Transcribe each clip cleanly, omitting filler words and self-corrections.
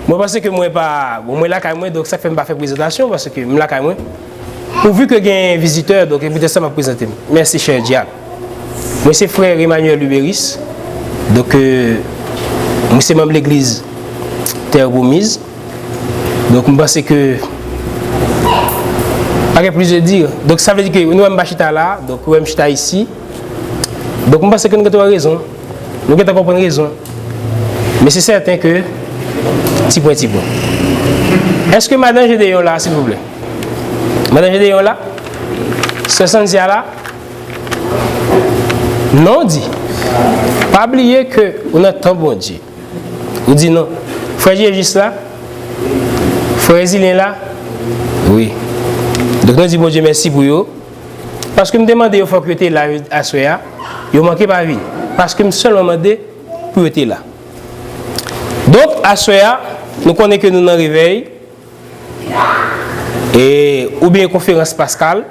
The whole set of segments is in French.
Moi, parce que moi, pas. Bon, moi, là, quand même, donc ça fait pas faire présentation, parce que moi, là, quand même. Pourvu que j'ai un visiteur, donc peut-être ça m'a présenté. Merci, cher Diable. Moi, c'est frère Emmanuel Luberis. Donc, moi, c'est membre de l'église Terre Promise. Donc, je pense que. Pas plus de dire. Donc, ça veut dire que nous sommes chita là, donc nous sommes chita ici. Donc, je pense que nous avons raison. Nous avons compris raison. Mais c'est certain que. Petit point. Est-ce que Madame Gédéon là, s'il vous plaît? Madame Gédéon là? Ce Sandia là? Non, dit. Pas oublier que on a tant bon Dieu. Vous dites non. Frère Jésus là? Frère Zilin là? Oui. Donc nous disons bon Dieu merci pour eux. Parce que me demander au faut que tu là à soya, yo manqué pas vie. Parce que me seulement demandé pour être là. Donc à soya, nous connaissons que nous dans réveil et ou bien conférence Pascal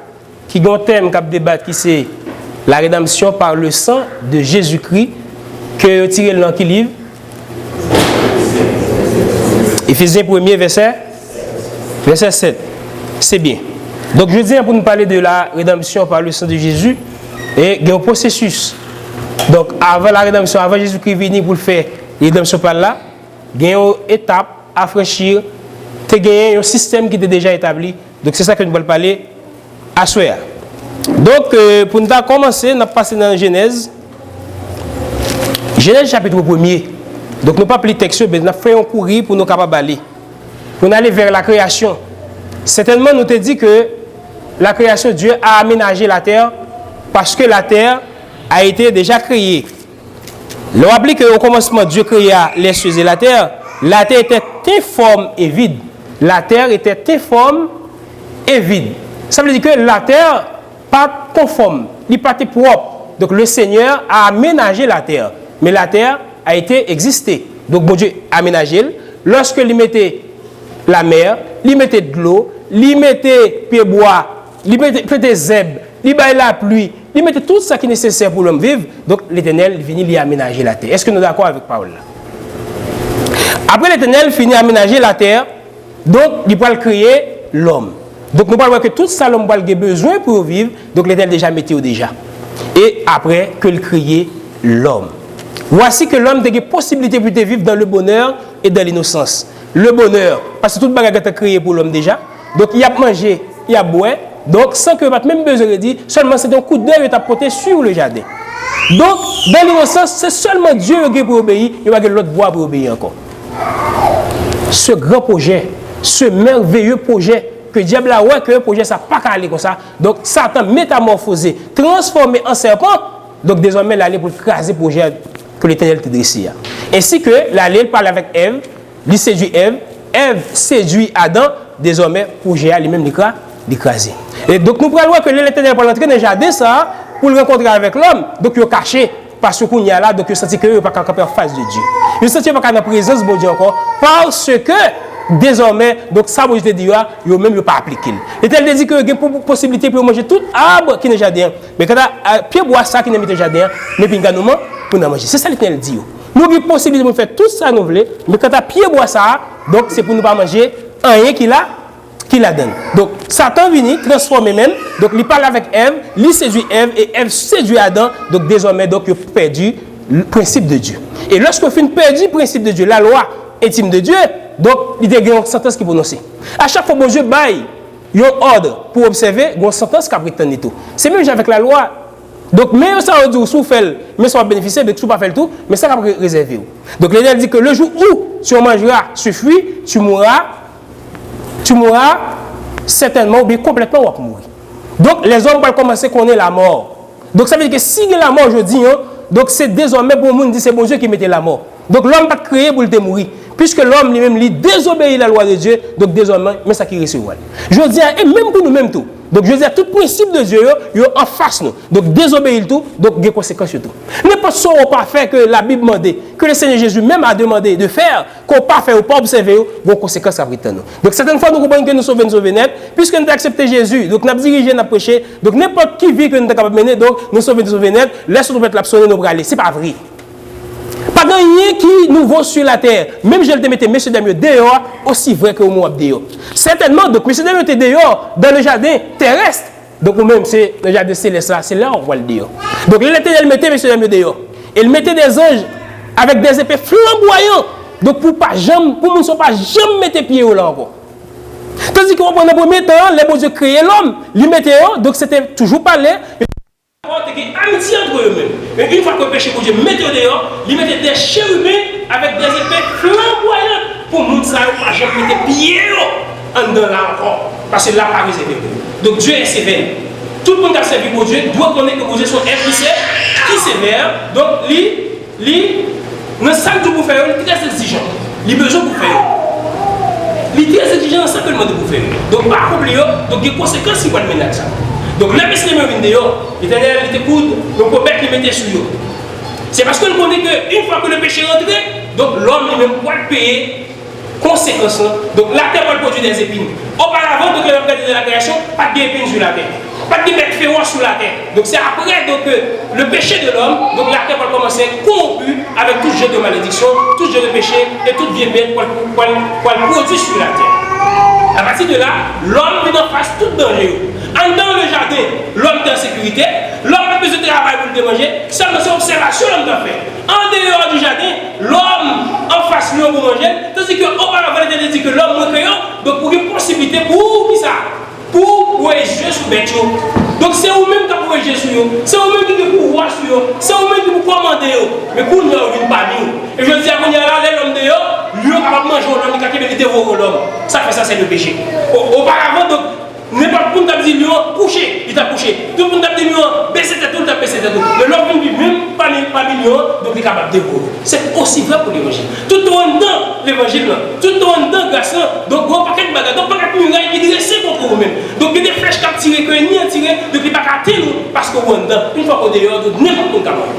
qui a un thème qui débat qui c'est la rédemption par le sang de Jésus-Christ que tiré dans qui livre Éphésiens 1er verset 7. C'est bien. Donc je dis pour nous parler de la rédemption par le sang de Jésus et il y a un processus. Donc avant la rédemption, avant Jésus-Christ venir pour le faire la rédemption par là, il y a une étape à franchir, il y a un système qui était déjà établi. Donc c'est ça que nous allons parler à soir. Donc pour nous commencer, nous allons passer dans la Genèse. Genèse chapitre 1er. Donc nous ne pas plus texte, mais nous faisons un courir pour nous capables d'aller. Pour aller vers la création. Certainement, nous te dit que la création, Dieu a aménagé la terre parce que la terre a été déjà créée. L'on oublie qu'au commencement, Dieu créa les cieux et la terre était informe et vide. La terre était informe et vide. Ça veut dire que la terre pas conforme, n'est pas propre. Donc le Seigneur a aménagé la terre. Mais la terre a été existée. Donc bon Dieu a aménagé. Lorsque il mettait la mer, il mettait de l'eau, il mettait pied bois, il mettait des zèbres, il mettait la pluie, il mettait tout ça qui est nécessaire pour l'homme vivre. Donc l'Éternel finit d'y aménager la terre. Est-ce que nous sommes d'accord avec Paul là? Après l'Éternel finit d'aménager la terre, donc il va créer l'homme. Donc nous allons voir que tout ça l'homme a besoin pour vivre, donc l'Éternel déjà mettait déjà. Et après que le créer l'homme. Voici que l'homme a des possibilités pour vivre dans le bonheur et dans l'innocence. Le bonheur, parce que tout le bagage est créé pour l'homme déjà. Donc il a mangé, il a boire. Donc sans que votre même besoin de dire, seulement c'est un coup d'œil qui a porté sur le jardin. Donc dans l'innocence, c'est seulement Dieu qui peut obéir, il va l'autre bois pour obéir encore. Ce grand projet, ce merveilleux projet que diable a ouais que le projet ça pas qu'à aller comme ça. Donc Satan métamorphosé, transformé en serpent. Donc désormais l'aller pour craser le projet que l'Éternel te dressé. Ainsi que l'aller parle avec Ève, lui séduit Ève, Ève séduit Adam, désormais projet lui-même l'écraser. Et donc nous prenons que l'Éternel pour l'entrer dans le jardin ça pour le rencontrer avec l'homme. Donc il est caché parce qu'on y a là donc il senti que il pas camper en face de Dieu. Il senti pas dans présence de Dieu encore parce que désormais donc ça vous te dit yo même pas appliquer. L'Éternel dit que il y a une possibilité pour manger tout arbre qui est dans le jardin. Mais quand pied bois ça qui est dans le jardin, mais puis nous pour manger. C'est ça l'Éternel dit. Nous avons une possibilité de faire tout ça nous voulons, mais quand pied bois ça, donc c'est pour nous pas manger rien qui la donne. Donc Satan vient transformer même, donc il parle avec Ève, il séduit Ève et Ève séduit Adam, donc désormais donc il a perdu le principe de Dieu. Et lorsqu'on fait perdu le principe de Dieu, la loi intime de Dieu, donc il y a une sentence qui est prononcée. À chaque fois que Dieu baille un ordre pour observer, il y a une sentence qui a prétendu tout. C'est même avec la loi. Donc, mais ça veut dire sous fait, mais ça va bénéficier de tout pas faire tout, mais ça va réserver. Donc, l'Éternel dit que le jour où tu mangeras ce fruit, tu mourras certainement ou bien complètement ou mourir. Donc, les hommes vont commencer à connaître la mort. Donc, ça veut dire que si il y a la mort aujourd'hui, donc c'est désormais pour le monde dit c'est bon Dieu qui mettait la mort. Donc, l'homme va créer pour le mourir. Puisque l'homme lui-même désobéit la loi de Dieu, donc désormais, mais ça qui recevra. Je dis, et même pour nous-mêmes tout. Donc je dis, tout principe de Dieu, il est en face nous. Donc désobéir tout, donc il y a des conséquences sur tout. N'importe ce qu'on pas fait que la Bible demande, que le Seigneur Jésus même a demandé de faire, qu'on pas fait ou pas observer, il y a des conséquences à nous. Donc certaines fois, nous comprenons que nous sommes net, puisque nous avons accepté Jésus, donc nous avons dirigé, nous avons prêché, donc n'importe qui vit que nous sommes capables de mener, donc nous sommes net, laisse-nous faire l'absonner, nous aller. Ce n'est pas vrai. Pas de rien qui nouveau sur la terre. Même je le mettais messieurs dames dehors, aussi vrai que moi dehors. Certainement, donc messieurs dames étaient dehors dans le jardin terrestre. Donc nous-mêmes, c'est le jardin céleste là, c'est là où on voit le dehors. Donc l'Éternel mettait messieurs dames dehors. Il mettait des anges avec des épées flamboyantes. Donc pour ne pas jamais mettre pied au là encore. Tandis qu'on prend le premier temps, les beaux dieux créaient l'homme, les mettaient, donc c'était toujours parler. Il y a amitié entre eux-mêmes. Mais une fois que le péché pour Dieu mettait dehors, ils mettaient des chérubins avec des épées flamboyantes pour nous ça pas jamais mettre pied en dedans là encore. Parce que là, pas réservé. Donc Dieu est sévère. Tout le monde qui a servi pour Dieu doit connaître que Dieu sont êtres qui est sévère. Donc, dans ça que vous faites, il est très exigeant. Il a besoin de vous faire. Il est très exigeant dans ça que le monde vous faire. Donc, pas oublier, donc il y a des conséquences qui vont mener à ça. Donc, la personne qui est dehors, l'Éternel t'écoute, donc on peut le mettre sur eux. C'est parce que nous connaissons qu'une fois que le péché est rentré, donc l'homme lui-même doit payer conséquences. Donc, la terre va produire des épines. Auparavant, donc, de la création, pas d'épines sur la terre. Pas de bête féroce sur la terre. Donc c'est après donc, le péché de l'homme, donc la terre va commencer corrompue avec tout jeu de malédiction, tout jeu de péché et toute vieille bête pour produire sur la terre. À partir de là, l'homme vient en face tout danger. En dans le jardin, l'homme est en sécurité, l'homme a besoin de travail pour le manger, seulement c'est observation l'homme doit faire. En dehors du jardin, l'homme en face lui pour manger, tandis qu'auparavant il était dit que l'homme est donc pour une possibilité pour qui ça? Pour jouer sur bête. Donc c'est vous-même qui pouvez jouer sur eux, c'est vous-même qui pouvez pouvoir sur eux, c'est vous-même qui pouvez commander eux. Mais pour nous, on ne pas nous. Et je dis à vous, l'homme de dehors, lui, on va manger l'homme, il va dévorer l'homme. Ça fait ça, c'est le péché. Auparavant, donc, n'importe qui t'a dit, lui, couché, il t'a couché. Tout le monde t'a dit, lui, baissé tête, tout t'a baissé tête. Mais l'homme vit même pas million, donc il est capable de dévorer. C'est aussi vrai pour l'évangile. Tout le monde dans l'évangile, tout le monde dans le garçon, donc, on pas de bagarre, donc, pas de muraille qui dressent contre vous-même. Donc, il y a des flèches qui ont tiré, que ni ont tiré, donc il n'y a pas qu'à nous, parce que vous êtes dedans. Une fois qu'on est dehors, n'importe qui capable.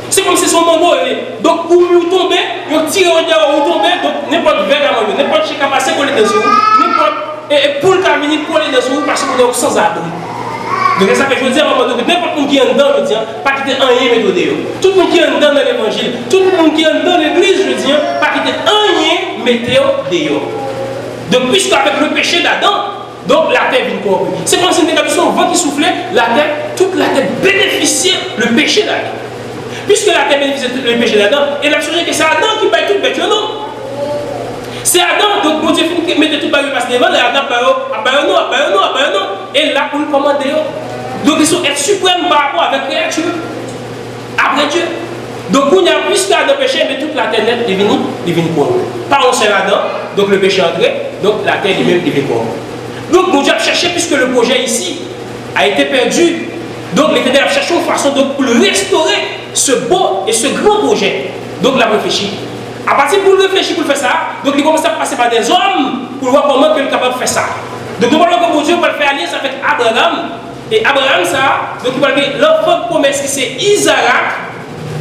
C'est comme si son mambo, donc, pour vous tomber, vous tirez au dehors, vous tombez, donc, n'importe verre à manger, n'importe chèque à passer, qu'on est dessous, n'importe. Et pour le venir pour aller dessous, parce que vous êtes sans abri. Donc ça fait que je veux dire à un moment donné, n'importe qui est dedans, je veux dire, pas quitter rien mettre dehors. Tout le monde qui est dedans dans l'évangile, tout le monde qui est dans l'église, je veux dire, pas quitter rien mettre dehors. Donc puisque avec le péché d'Adam, donc la terre vient corrompue. C'est comme si une son vent qui soufflait, la terre, toute la terre bénéficiait le péché d'Adam. Puisque la terre bénéficiait le péché d'Adam, et la chose est que c'est Adam qui paye toute bête, non? C'est Adam, donc mon Dieu mettait tout le bagage devant, et Adam non, et là pour le commander. Donc ils sont être suprêmes par rapport avec la créature, après Dieu. Donc puisque Adam péché, mais toute la terre est venue corrompue. Par un seul Adam, donc le péché est entré, donc la terre lui-même est corrompue. Donc mon Dieu a cherché, puisque le projet ici a été perdu, donc l'Éternel a cherché une façon donc, pour le restaurer, ce beau et ce grand projet. Donc il a réfléchi. À partir pour réfléchir pour faire ça, donc il commence à passer par des hommes pour voir comment il est capable de faire ça. Donc nous voyons que Dieu va faire alliance avec Abraham. Et Abraham, ça, donc il va dire l'enfant de promesse qui c'est Isaac.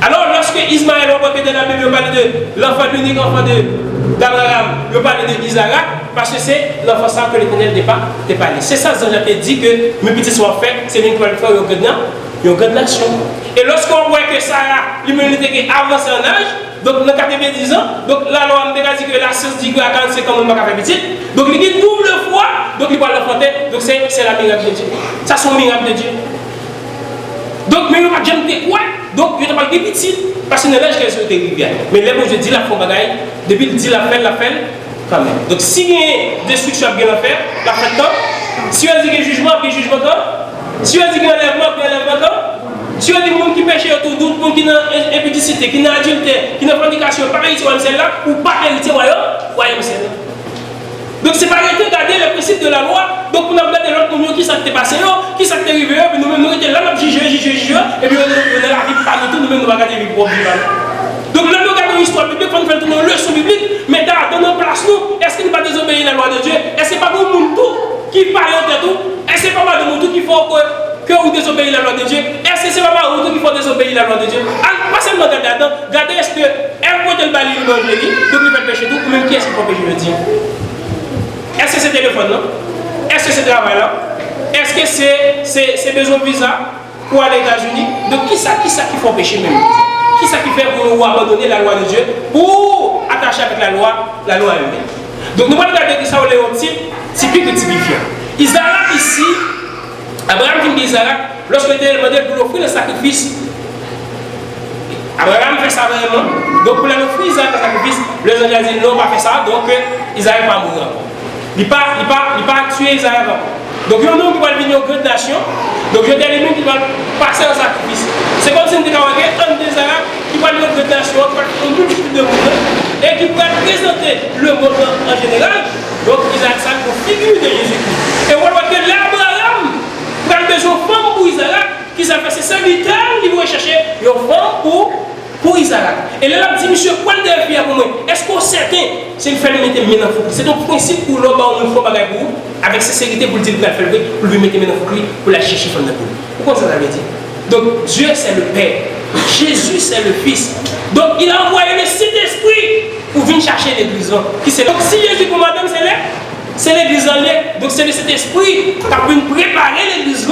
Alors lorsque Ismaël va parler de la Bible, il va parler de l'enfant unique, enfant d'Abraham, il va parler de Isaac, parce que c'est l'enfant ça que l'Éternel n'est pas allé. C'est ça que j'ai dit que mes petits soient faits, c'est lui qui va le faire une grande nation. Et lorsqu'on voit que Sarah, l'humanité qui avance en âge, donc dans 90 ans, donc la loi a dit que la science dit qu'à 45 ans, on ne va pas faire petit. Donc il dit double fois, donc il va l'enfanter, donc c'est la miracle de Dieu. Ça c'est un miracle de Dieu. Donc, mais il n'y a pas de gens quoi, donc il n'y a pas de petit, parce que l'âge qu'elle se rivière. Mais là, je dis la fond bagaille, depuis il dit la fait, quand même. Donc si il y a destruction, il y a la faire, la fait quand. Si on dit qu'il y a jugement, il y a jugement quand. Si on dit qu'il y a enlèvement, il y a enlèvement quand. Si on dit que les gens qui pêchent autour d'autres, les gens qui ont impudicité, qui ont adultère, qui ont fornication, pas héritier celle-là, ou pas héritier royaume celle-là. Donc c'est pas arrêter de regarder les principes de la loi, donc on a regardé l'autre pour nous qui s'est passé, qui s'est arrivé, puis nous-mêmes nous étions là, nous jugeons, et puis on a la vie par nous, nous-mêmes nous regardons les propres vivants. Donc là nous regardons l'histoire biblique, quand nous faisons une leçon biblique, mais dans nos places nous, est-ce qu'il ne va pas désobéir la loi de Dieu? Est-ce que c'est pas pour nous tout qui parle entre tout? Est-ce que c'est pas mal de nous tout qu'il faut que vous désobéissez la loi de Dieu? Est-ce que c'est pas mal de nous qu'il faut désobéir la loi de Dieu? Pas seulement regarder là-dedans, regardez est-ce que elle peut le balayer l'évangile, donc il va pécher tout, ou même qui est-ce qu'il faut pécher le dire? Est-ce que c'est téléphone là? Est-ce que c'est travail là? Est-ce que c'est besoin de visa pour aller aux États-Unis? Donc qui ça qu'il faut pécher même? qui ça qui fait pour nous abandonner la loi de Dieu pour attacher avec la loi elle-même. Donc nous allons regarder ça au type typique et typifiant. Isaac ici, Abraham qui dit Isaac, lorsqu'il était demandé pour l'offrir le sacrifice, Abraham fait ça vraiment. Donc pour l'offrir Isaac le sacrifice, les gens ont dit non, on va faire ça, donc Isaac va mourir encore. Il n'a pas tué Isaac encore. Donc il y a un homme qui va venir aux grandes nations, donc il y a des ennemis qui vont passer en sacrifice. C'est comme si on était un des Arabes qui va venir aux grandes nations, qui va faire une multitude de mouvements et qui va présenter le monde en général. Donc Isaac, ça pour figure de Jésus-Christ. Et on voit que l'Abraham prend besoin de femmes pour Isaac, qui s'est fait ses serviteurs, qui vont chercher une femme pour Isaac. Et là, il dit, monsieur, quoi le défi pour moi? Est-ce qu'on est certain? C'est une femme qui met dans le foucli. C'est un principe pour l'homme, on fait bagaille pour vous, avec sincérité pour le dire qu'il va faire pour lui mettre dans le foucli, pour la chercher femme de boule. Pourquoi ça veut dire? Donc, Dieu, c'est le Père. Jésus, c'est le Fils. Donc, il a envoyé le Saint-Esprit pour venir chercher l'église. Donc, si Jésus pour madame, c'est l'église en l'air. Donc, c'est le Saint-Esprit qui a pu préparer l'église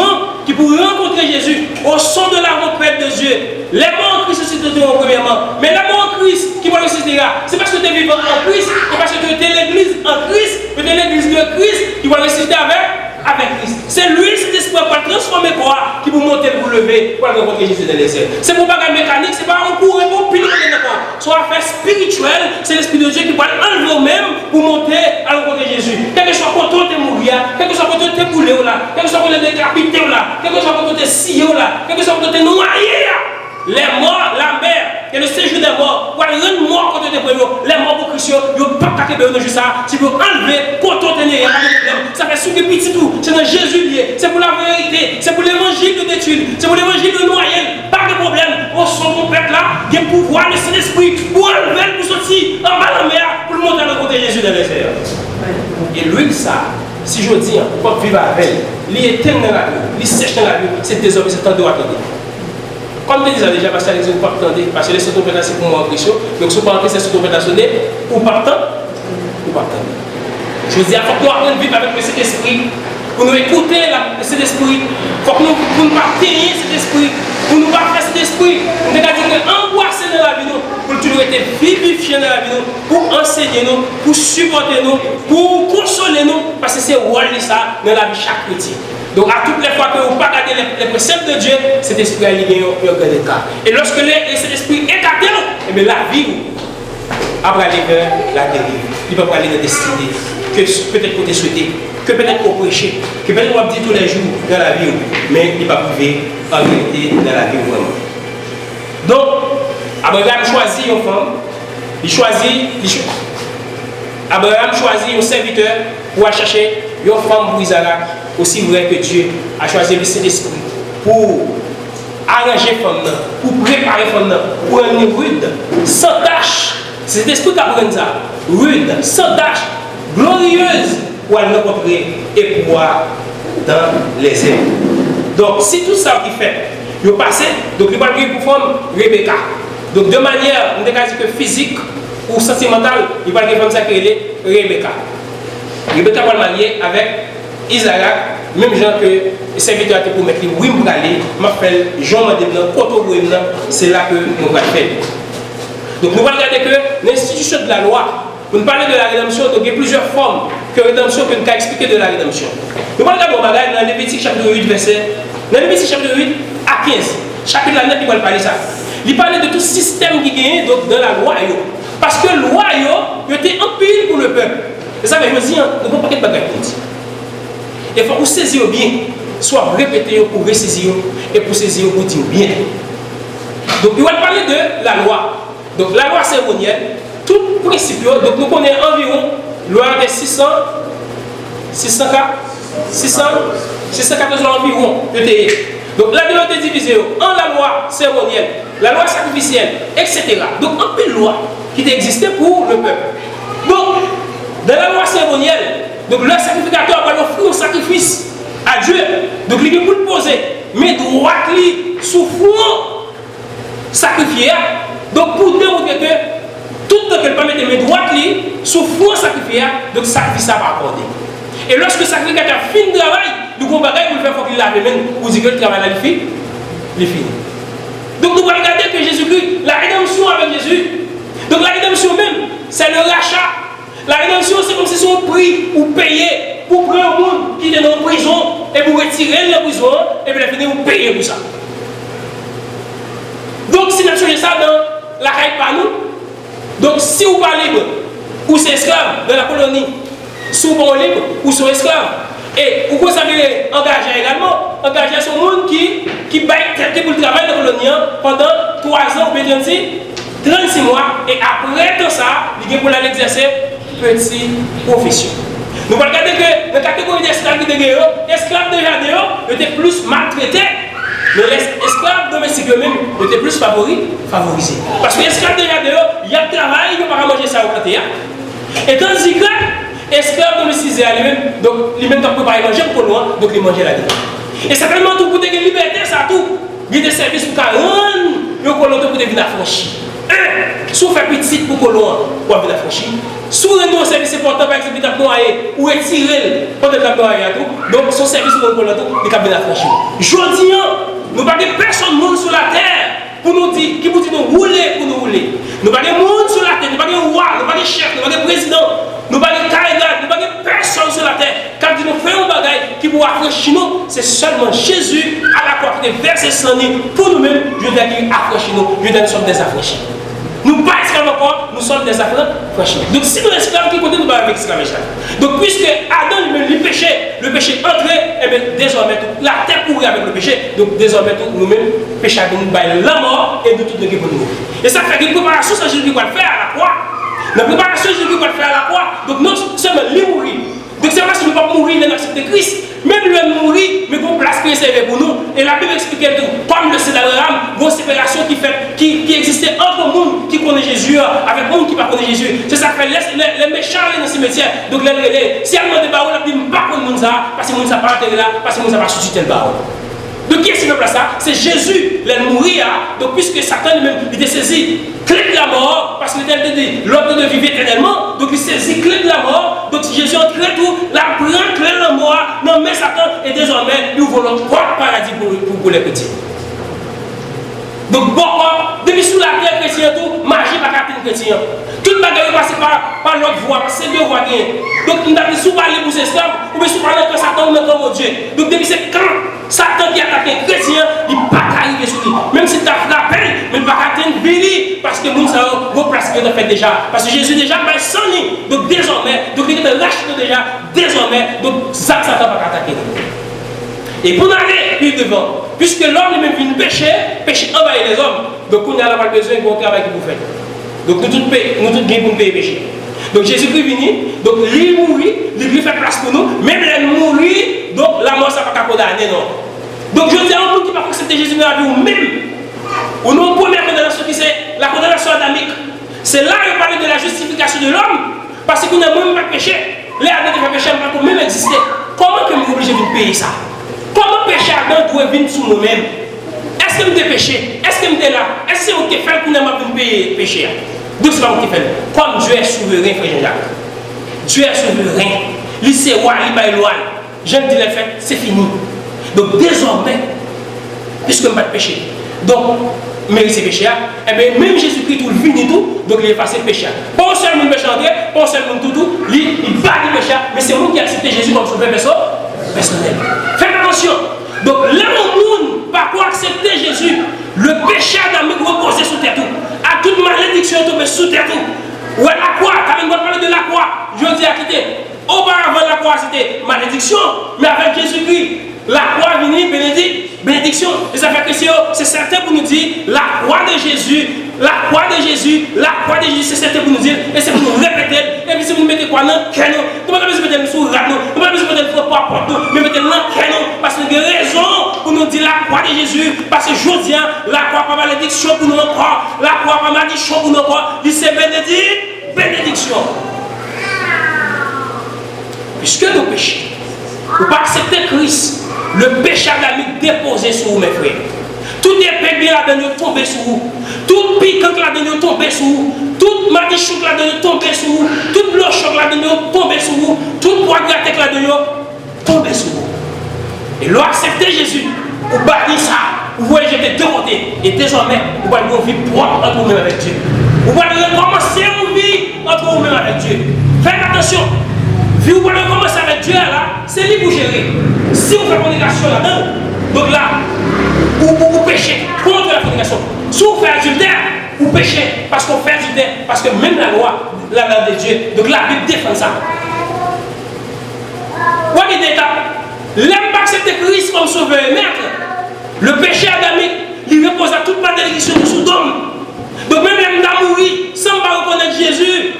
qui pour rencontrer Jésus au son de la retraite de Dieu. Les morts en Christ ressusciteront premièrement. Mais les morts en Christ qui vont ressusciter, c'est parce que tu es vivant en Christ, et parce que tu es l'église en Christ, tu es l'église de Christ qui va ressusciter avec Christ. C'est lui, cet esprit qui va transformer quoi, qui vous monter, vous lever, pour rencontrer Jésus dans les cieux. C'est pour pas mécanique, c'est pas un cours, pour pile d'accord. Soit affaire spirituelle, c'est l'esprit de Dieu qui va enlever vous-même pour monter à rencontrer Jésus. Quel que soit quand tu mourir, quel que soit quand tu es boulé là, quel que soit quand tu es décapité là, quel que soit quand tu es scié là, quel que soit quand tu es noyé là. Les morts, la mer, et le séjour des morts, pour aller rendre mort quand tu es prévu, les morts pour Christ, ils ne peuvent pas capter de juste ça. Si vous enlevez, quand on est ça fait ce que petit tout, c'est dans Jésus lié, c'est pour la vérité, c'est pour l'évangile de d'étude, c'est pour l'évangile de Noël, pas de problème. On sent mon peuple là, il y a pouvoir de Saint-Esprit pour enlever, pour sortir en bas de la mer, pour le monter à côté de Jésus dans les airs. Et lui, ça, si je dis, on peut vivre avec elle, il est éteint dans la vie, il sèche dans la vie, c'est désormais, c'est temps de attendre. Comme je disais déjà, parce que les pas attendre, parce que les auto-pétations c'est pour moi en Christ, donc si vous parlez de ces auto-pétations, ou pas attendre, ou pas attendre. Je veux dire, il faut que nous apprenions à vivre avec cet esprit, pour nous écouter cet esprit, il faut que nous ne pas tenir cet esprit, pour nous pas faire cet esprit, nous devons dire angoisser dans la vie, pour toujours être vivifié dans la vie, pour enseigner nous, pour supporter nous, pour consoler nous, parce que c'est rôle ça dans la vie de chaque chrétien. Donc à toutes les fois que vous ne pas garder les préceptes de Dieu, cet esprit a lié un grand écart. Et lorsque cet esprit est écarté, eh bien la vie après aller vers la dérive. Il ne peut pas aller dans des cités que peut-être qu'on t'a souhaité, que peut-être qu'on prêcher, que peut-être qu'on va dire tous les jours dans la vie, mais il ne va pas vivre en réalité dans la vie vraiment. Donc, Abraham choisit une femme, Abraham choisit un serviteur pour aller chercher une femme pour Isaac. Aussi vrai que Dieu a choisi le Saint-Esprit pour arranger femme, pour préparer femme, pour une rude, sans tâche. C'est cet esprit qui apprend ça. Rude, sans tâche, glorieuse, pour aller rencontrer et pouvoir dans les airs. Donc, si tout ça qui fait, il va passer, donc il va le pour femme Rebecca. Donc, de manière, on peut dire que physique ou sentimentale, il va le femme ça qui est Rebecca. Rebecca va le marier avec Isaac, même gens que le serviteur a pour mettre les oui pour aller, m'appelle Jean Mademna, c'est là que nous allons faire. Donc nous allons regarder que l'institution de la loi, pour nous parler de la rédemption, donc il y a plusieurs formes de rédemption que nous allons expliquer de la rédemption. Nous allons regarder dans Lévitique chapitre 8, verset. Dans Lévitique chapitre 8 à 15, chapitre 9, il va parler ça. Il parlait de tout système qui gagne dans la loi. Parce que la loi était en pile pour le peuple. Et ça, je me dis, nous ne pouvons pas faire pour dire. Il faut que vous saisir bien, soit répéter pour ressaisir et pour saisir pour dire bien. Donc, il va parler de la loi. Donc, la loi cérémonielle, tout principe, donc nous connaissons environ loi de 614 environ. Donc, la loi est divisée en la loi cérémonielle, la loi sacrificielle, etc. Donc, un peu de loi qui existait pour le peuple. Donc, dans la loi cérémonielle, donc le sacrificateur va offrir un sacrifice à Dieu. Donc il peut le poser, mais droit sous front sacrifié. Donc pour démontrer que tout le temps qu'elle permet de mettre droit sous front sacrifié, donc le sacrifice va accorder. Et lorsque le sacrificateur finit le travail, nous avons bagaille pour le faire, il faut qu'il lave même pour dire que le travail là, il finit. Donc nous allons regarder que Jésus-Christ la rédemption avec Jésus. Donc la rédemption même, c'est le rachat. La rédemption, c'est comme si c'est un prix ou payer pour prendre un monde qui est dans la prison et pour retirer la prison et puis finir vous payer pour ça. Donc si nous avons changé ça dans la caille par nous, donc si vous parlez libre, ou c'est esclave dans la colonie, si vous parlez libre, ou c'est esclave. Et vous savez engager également, engager ce monde qui baille pour le travail de la colonie pendant 3 ans, ou bien 36 mois, et après tout ça, il y a pour l'exercer petite profession. Nous allons regarder que la catégorie d'esclaves qui étaient esclaves de jardin étaient plus maltraités, mais les esclaves domestiques eux-mêmes étaient plus favorisés. Parce que les esclaves de jardin, il y a le travail, ils ne peuvent pas manger ça au côté. Et tandis que esclaves domestiques lui-même, donc lui-même ne peut pas manger pour loin, donc il mangeait là-dedans. Et certainement tout pour des liberté, ça tout. Il y a des services pour 40, le colon pour venir affranchir. Si vous faites petit pour colon, pour venir affranchir. Si vous rendez un service important, par exemple, vous noyé ou retirer pendant que vous noyé à tout, donc son service pour le colon, il va venir affranchir. Je dis, nous n'avons pas personne sur la terre pour nous dire, qui vous dit nous rouler pour nous rouler. Nous n'avons pas de monde sur la terre, nous n'avons pas de roi, nous n'avons pas de chef, nous n'avons pas de président, nous n'avons pas de carrière, nous n'avons pas de personne sur la terre. Quand nous faisons un bagage qui pour affranchir nous, c'est seulement Jésus à la croix qui est versé sang pour nous-mêmes. Je veux dire qu'il affranchit nous, je veux dire que nous sommes des affranchis. Nous ne sommes pas esclaves encore, nous sommes des affranchis. Donc si nous sommes esclaves, qui côté nous sommes avec esclavage? Donc puisque Adam lui péchait, le péché entrait, et bien désormais la terre courait avec le péché. Donc désormais nous-mêmes, péché à nous la mort et nous tout de pour nous. Et ça fait une préparation, ça Jésus va le faire à la croix. La préparation, Jésus va le faire à la croix. Donc non seulement lui mourir. Donc c'est vrai si nous ne pouvons pas mourir dans l'accepter Christ. Même lui mourir, mais qu'on place qui est réservé pour nous. Et la Bible explique tout. Comme le Seigneur d'Abraham, une séparation qui existait entre le monde qui connaît Jésus avec le monde qui ne connaît pas Jésus. C'est ça qui fait les méchants dans le cimetière. Donc si elle m'a débarrassé, elle dit pas pour le monde ça, parce que le monde ça pas enterré là, parce que le monde ça pas suscité le barreau. Donc qui est-ce qui place ça? C'est Jésus, il mourir. Donc puisque Satan lui-même, il était saisi clé de la mort, parce qu'il était dit l'ordre de vivre éternellement, donc il saisit clé de la mort. Donc Jésus entrait tout, la grande clé de la mort, non mais Satan, et désormais, nous voulons trois paradis pour les petits. Donc bon, depuis sous la terre chrétien, tout, magie pas capter chrétien. Toute bagarre est passée par l'autre voie, c'est deux voies. Donc nous avons dit, si vous parlez pour ces esclaves, ou bien si vous parlez que Satan ou comme Dieu. Donc depuis c'est quand Satan qui attaque les chrétiens, il ne peut pas arriver sur lui. Même si tu as frappé, mais il ne peut pas atteindre Billy, parce que nous savons vos places que vous fait déjà. Parce que Jésus déjà pas sans lui. Donc désormais, donc il est racheté déjà, désormais, donc Satan ne peut pas attaquer. Et pour aller plus devant, puisque l'homme lui-même vient pécher, péché envahit les hommes. Donc on n'a pas besoin de travail que vous faites. Donc nous tous bien pour payer péché. Donc Jésus-Christ venu, donc lui mourit, lui fait place pour nous, même il mourit, donc la mort ça ne va pas condamner non. Donc je dis à un monde qui n'a pas accepté Jésus dans la vie ou même, ou non première condamnation qui c'est la condamnation adamique. C'est là que je parle de la justification de l'homme, parce qu'on n'a même pas péché. Les Adam qui fait péché n'a pas même existé. Comment que nous sommes obligés de payer ça? Comment péché Adam doit venir sur nous-mêmes? Est-ce que nous sommes péché? Est-ce que nous sommes là? Est-ce que nous sommes fait qu'on n'a pas pu pécher? Donc c'est pas moi qui fais. Comme Dieu est souverain, frère Jean-Jacques. Dieu est souverain. Il sait où il va loin. Je dis les faits, c'est fini. Donc désormais, puisque nous n'avons pas de péché, donc mériter péché, et bien même Jésus-Christ tout le vini tout, donc il est effacé le péché. Pas un seul monde méchant, pas un seul monde tout, il bat le péché, mais c'est nous qui acceptons Jésus comme sauveur personnel. Faites attention. Donc là où le monde, par quoi accepter Jésus, le péché adamique reposé sous terre tout. À toute malédiction tombée sous terre tout. Ouais, la croix, quand même, on parle de la croix. Je dis à quitter. Auparavant, la croix, c'était malédiction. Mais avec Jésus-Christ, la croix venue, bénédiction. Et ça fait que c'est certain pour nous dire la croix de Jésus, la croix de Jésus, la croix de Jésus, c'est certain pour nous dire. Et c'est pour nous répéter. Et puis si vous mettez quoi dans le canon, nous ne pouvons pas mettre sous le radeau, nous ne pouvons pas mettre le porte mais mettez dans le canon. Parce qu'il y a raison pour nous dire la croix de Jésus. Parce que je dis, la croix pas malédiction pour nous encore. La croix pas malédiction pour nous encore. Il c'est bénédiction. Puisque nous péchons, vous pas accepter Christ, le péché adamique déposé sur vous, mes frères. Tout épée bien là-dedans tombé sur vous. Tout piquant là-dedans tombé sur vous. Toute matichouk là-dedans tombé sur vous. Toute blochoc là-dedans tombé sur vous. Toute poids gratté là-dedans tombé sur vous. Et l'on accepter Jésus, Vous bannissez ça. Vous voyez, j'étais de côté. Et désormais, vous allez vivre propre entre vous-même avec Dieu. Vous allez recommencer une vie entre vous-même avec Dieu. Faites attention. Vous allez recommencer avec Dieu là, c'est lui pour gérer. Si vous faites communication là-dedans, donc là, vous péchez contre la communication. Si vous faites adultère, vous péchez parce qu'on fait adultère. Parce que même la loi de Dieu, donc la Bible défend ça. Vous voyez l'étape. L'homme pas accepter Christ comme sauveur et maître. Le péché adamique, il repose à toute malédiction de Sodome. Donc même l'homme a mouru sans pas reconnaître Jésus,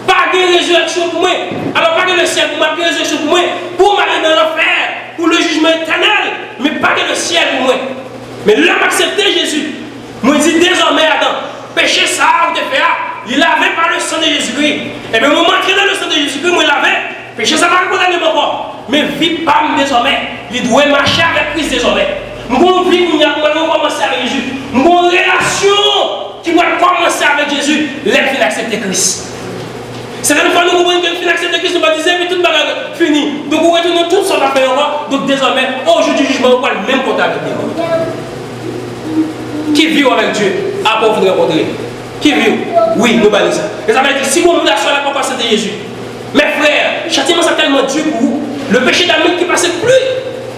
pas de résurrection pour moi. Alors pas que le ciel pour moi, pas de résurrection pour moi, pour m'aller dans l'enfer, pour le jugement éternel, mais pas que le ciel pour moi. Mais l'homme a accepté Jésus. Moi je dis désormais Adam, péché ça ou te fait, il l'avait par le sang de Jésus-Christ. Et bien au moment où dans le sang de Jésus-Christ, moi l'avais, péché ça m'a condamné mon corps. Mais vie pas désormais, il doit marcher avec Christ désormais. Mon vie, nous allons commencer avec Jésus. Mon relation qui doit commencer avec Jésus, l'aide à accepter Christ. C'est une fois nous comprenons que nous accepter Christ, nous va dire, mais tout le monde fini. Donc vous retournez toutes sortes d'affaires encore. Donc désormais, au jour du jugement, on va le même contact avec Dieu. Qui vit avec Dieu, à part vous rencontrer. Qui vit? Oui, nous balisons. Et ça veut dire, si vous avez la soeur, la compassion de Jésus. Mes frères, châtiment c'est tellement Dieu pour vous. Le péché d'Amérique qui passait plus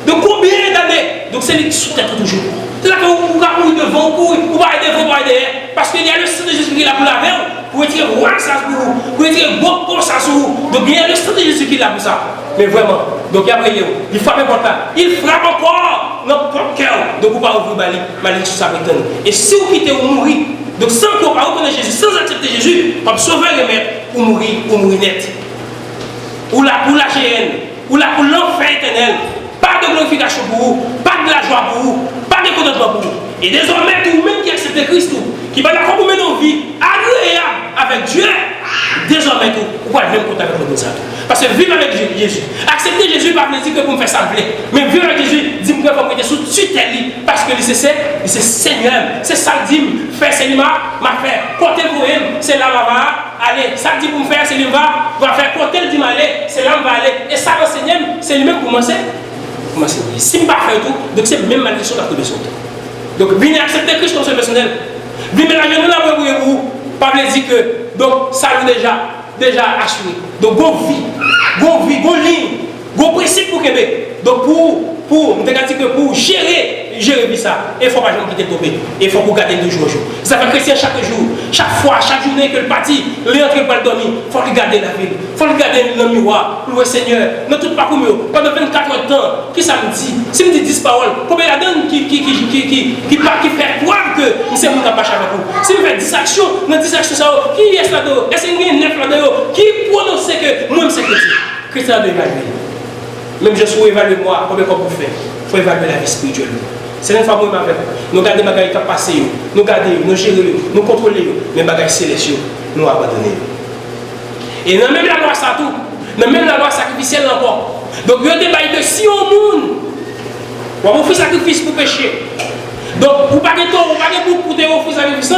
de combien d'années? Donc c'est lui qui sous-tête toujours. C'est là que vous courez devant, vous parlez devant, vous parlez derrière. Parce qu'il y a le sang de Jésus qui est là pour laver, pour retirer roi ça pour vous, pour retirer bon pour ça sur vous. Donc il y a le sang de Jésus qui est là pour ça. Mais vraiment, donc il y a prié, il frappe important. Il frappe encore dans votre cœur. Donc vous ne pouvez pas ouvrir malédiction ça m'étonne. Et si vous quittez ou mourir, donc sans qu'on ne reconnaître Jésus, sans accepter Jésus, comme sauveur et maître, ou mourir net. Ou la GN, ou pour l'enfer éternel. Pas de glorification pour vous, pas de la joie pour vous, pas de contentement pour vous. Et désormais, tout le monde qui accepte Christ, qui va d'accord mener une vie agréable avec Dieu, désormais, vous pouvez même compter avec le ça. Parce que vivre avec Jésus, accepter Jésus par plaisir que vous me faites sembler. Mais vivre avec Jésus, dis-moi que vous mettez sous tutelle, parce que c'est Seigneur, c'est ça que dit, faire Seigneur, m'a fait, compter pour elle, c'est là où va aller. Ça que dit pour me faire, c'est lui va faire compter le dit m'aller, c'est là où va aller. Et ça, le Seigneur, c'est lui-même pour commencer. Si je ne pas faire tout, donc c'est même malédiction qui a besoin. Donc, venez accepter Christ comme ce personnel. Venez mélanger nous là pour vous. Pas dire que, donc, ça nous déjà assuré. Donc, go vie, go ligne, go principe pour Québec. Donc, pour gérer ça, il ne faut pas jamais quitter tomber. Il faut vous garder de jour au jour. Ça fait chrétien chaque jour, chaque fois, chaque journée que le parti, il entre pour dormir, il faut regarder la ville, il faut regarder le miroir, pour le Seigneur. Dans tout parcours, pendant 24 heures de temps, qui ça me dit? Si me dit 10 paroles, combien la donne qui fait preuve que c'est mon capache avec vous? Si me fait 10 actions, dans 10 actions, qui est là-dedans? Est-ce qu'il y a 9 là-dedans? Qui prononce que moi, c'est chrétien? Chrétien doit évaluer. Même je suis évalué moi, combien vous faites? Il faut évaluer la vie spirituelle. C'est une fois que nous regardons les bagages qui passent, nous regardons, nous gérons, nous contrôlons, mais les bagages célestes, nous abandonnons. Et dans même la loi, ça tout, dans même la loi sacrificielle encore. Donc, il y a des bagages de si au monde, on offre sacrifice pour pécher. Donc, vous ne pouvez pas pour te offrir sacrifice,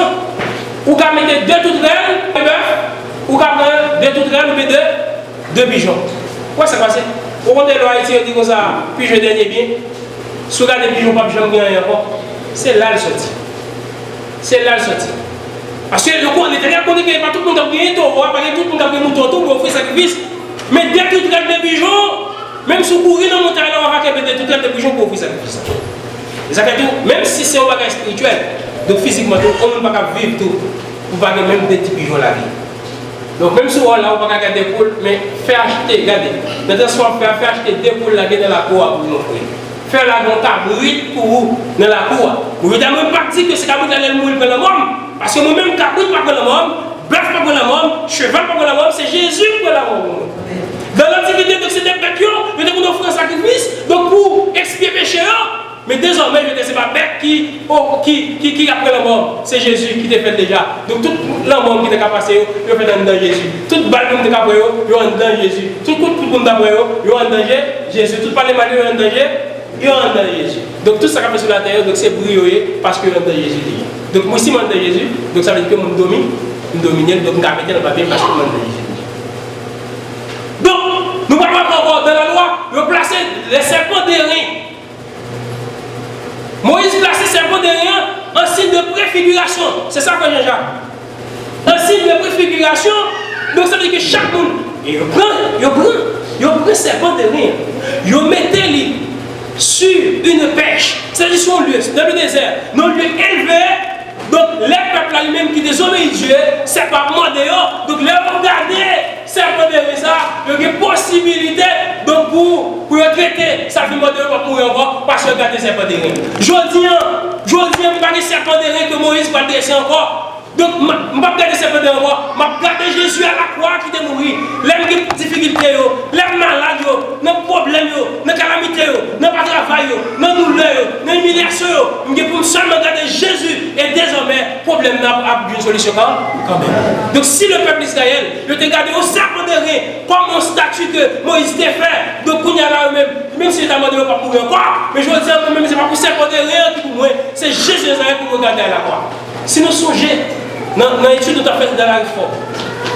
vous pouvez mettre 2 toutes graines, de bœuf, ou 2 toutes graines, ou 2 pigeons. Quoi ça passe? Au moment de la loi, il dit comme ça, puis je dernier bien. Si vous regardez les pigeons, pas de rien encore, c'est là le sorti. C'est là le sorti. Parce que le coup, on est très connu que pas tout le monde a gagné, tout le monde a gagné mouton pour offrir sacrifice. Mais dès que tu regardes les pigeons, même si vous courez dans la montagne, on va faire des pigeons pour offrir sacrifice. Même si c'est un bagage spirituel, donc physiquement, on ne peut pas vivre tout, vous ne pouvez même des petits pigeons la vie. Donc même si on a pas des poules, mais faire acheter, regardez. Maintenant, soit faire acheter des poules là dans la cour pour nous offrir. Faire la grande cabrit pour vous dans la cour. Vous ne même pas dire que c'est cabrit d'aller mourir pour le monde. Parce que moi-même, cabrit pas pour le monde, bœuf pas pour le monde, cheval pas pour le monde, c'est Jésus pour le monde. Dans l'Antiquité, c'est des bêtes qui ont offert un sacrifice, donc pour expier le péché. Mais désormais, je ne sais pas bête qui après la mort, c'est Jésus qui t'a fait déjà. Donc tout la mort qui t'a passé, il fait dans Jésus. Toute balle qui t'a passé, il est dans Jésus. Tout coup de t'a passé, il est en danger. Jésus, tout parler mal, il est en danger. Il est en danger Jésus. Donc tout ça qui fait sur la terre, donc c'est brûlé parce que il est en danger Jésus. Donc moi, si je suis en danger Jésus, donc ça veut dire que je domine, donc je vais mettre dans le papier parce que je suis en danger Jésus. Donc, nous ne pouvons pas encore dans la loi, replacer les serpents d'airain. Moïse placé serpent derrière en signe de préfiguration. C'est ça que Jean-Jacques. Un signe de préfiguration. Donc ça veut dire que chaque monde, il prend serpent derrière. Il mettait lui sur une pêche. C'est-à-dire sur un lieu, dans le désert, dans un lieu élevé. Donc les peuples là lui-même qui désobéissent Dieu, c'est pas moi dehors. Donc les regarder serpent derrière ça, il y a une possibilité donc pour traiter ça fait moi dehors pour mourir encore parce que regarder serpent derrière. Je dis pas que serpent derrière que Moïse va descendre encore. Donc, je ne vais pas regarder serpent derrière moi, je vais regarder Jésus à la croix qui est mort. Les difficultés, les malades, les problèmes, les calamités, les travail, les douleurs, les humiliations. Je vais seulement regarder Jésus et désormais, le problème n'a pas de solution quand même. Donc, si le peuple d'Israël, je te garde au serpent derrière, comme un statut que Moïse t'a fait, donc on y a là même si je t'ai demandé de ne pas mourir encore, mais je veux dire, même ce n'est pas pour serpent derrière qui pour moi, c'est Jésus qui pour regarder à la croix. Si nous songeons, dans l'étude de ta fête dans la réforme.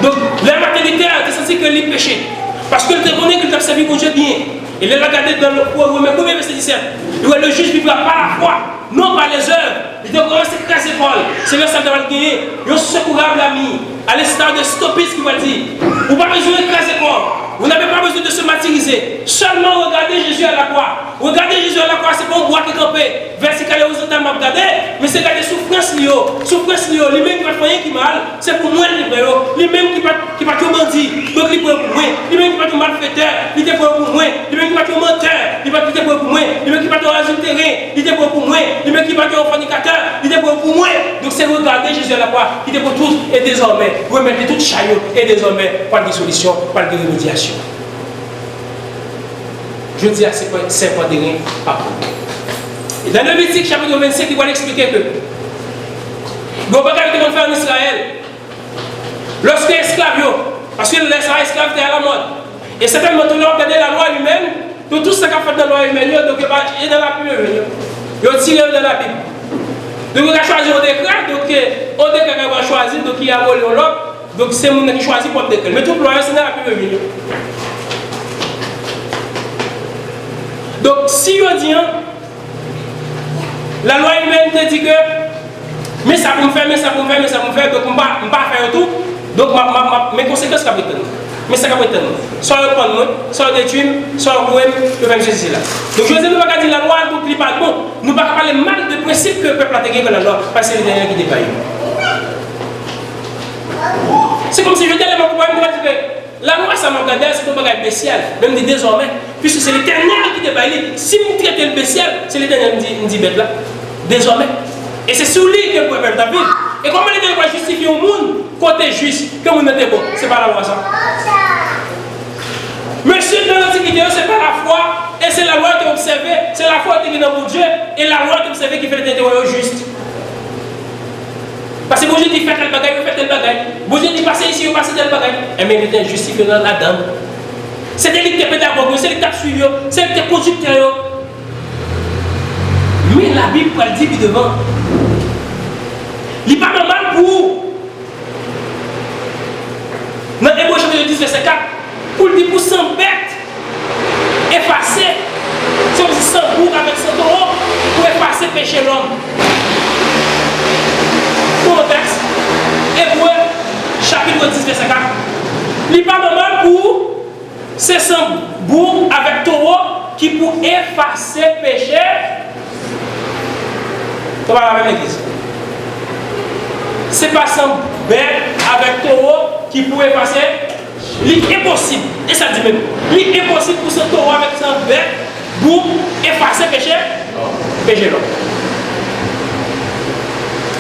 Donc, la maternité a censé que les péchés. Parce que tu connais que tu as servi pour Dieu bien. Et il a regardé dans le Romain, combien verset 17. Le juge vivra par la foi, non par les œuvres. Il doit commencer à casser l'école. C'est le ça va gagner. Il y a un secourable ami. À l'instar de Stopis qui va dire vous n'avez pas besoin de casser l'école. Vous n'avez pas besoin de se martyriser. Seulement regardez Jésus à la croix. Regardez Jésus à la croix, c'est pas un bois qui est campé. Verset que vous entendez m'a regarder, mais c'est regarder souffrance liée. Souffrance liée, lui-même qui va faire rien qui mal, c'est pour moi le livre. Lui-même qui va tout bandit, donc il peut pour moi. Lui-même qui va tout malfaiteur, il est pour moi. Lui-même qui va tout menteur, il va tout pour moi. Lui-même qui va tout adultéré, il est pour moi. Lui-même qui va tout fornicateur, il est pour moi. Donc c'est regarder Jésus à la croix, qui est pour tous et désormais, remettre tout chaillot et désormais, pas de solution, pas de remédiation. Je dis à c'est pas de rien, pas pour. Et dans le Lévitique, chapitre 25, il va l'expliquer que le bagage que l'on fait en Israël, lorsque esclave, parce que l'esclave était à la mode, et certainement tout le monde regardait la loi humaine, tout ce qu'on a fait dans la loi humaine, donc il est dans la Bible, il est tiré dans la Bible. Donc on a choisi un décret, donc on décret qu'on va choisir, donc il y a volé l'autre, donc c'est le monde qui choisit pour le décret. Mais tout le monde, c'est dans la Bible. Donc, si on dit, la loi humaine te dit que, mais ça peut me faire, mais ça peut me faire, mais ça peut me faire, donc on ne va pas faire tout, donc mes conséquences sont prétendues. Mais ça va prétendre. Soit on prend moi, soit on détruit, soit on même le même ceci là. Donc, je ne vais pas dire la loi, donc il n'est pas bon. Nous ne pouvons pas parler mal de principe que le peuple a gagné dans la loi, parce que c'est le dernier qui dépasse. C'est comme si je disais à mon problème, la loi, ça m'a regardé, c'est un bagage spécial, même dit désormais, puisque c'est l'éternel qui débaille. Si vous traitez le spécial, c'est l'éternel qui dit bête là, désormais. Et c'est sur lui que vous pouvez faire David. Et comment l'éternel va justifier au monde, côté juste, que vous n'êtes bon, c'est pas la loi ça. Monsieur, dans l'Antiquité, c'est pas la foi, et c'est la loi qui est observée, c'est la foi qui est dans mon Dieu, et la loi qui est observée qui fait l'éternel juste. Parce que vous dites faites tel bagage, vous faites tel bagage. Vous dites passez ici, vous passez tel bagage. Et mais il était justifié dans la dame. C'est lui qui est pédagogue, c'est lui qui a suivi, c'est lui qui est conducteur. Mais la Bible elle dit devant. Il n'est pas normal pour. Dans Hébreux chapitre 10, verset 4, pour le dire pour 100 bêtes effacer, c'est aussi 100 boucs avec 100 taureaux pour effacer le péché de l'homme. Pour le texte, Hébreux chapitre 10, verset 4. Il n'est pas normal pour ces 100 boucs avec taureaux qui pour effacer le péché. On va la même église. Ce n'est pas 100 bêtes avec taureaux qui pour effacer. C'est impossible. Et ça dit même. C'est impossible pour 100 taureaux avec 100 bêtes pour effacer le péché. Péché l'homme.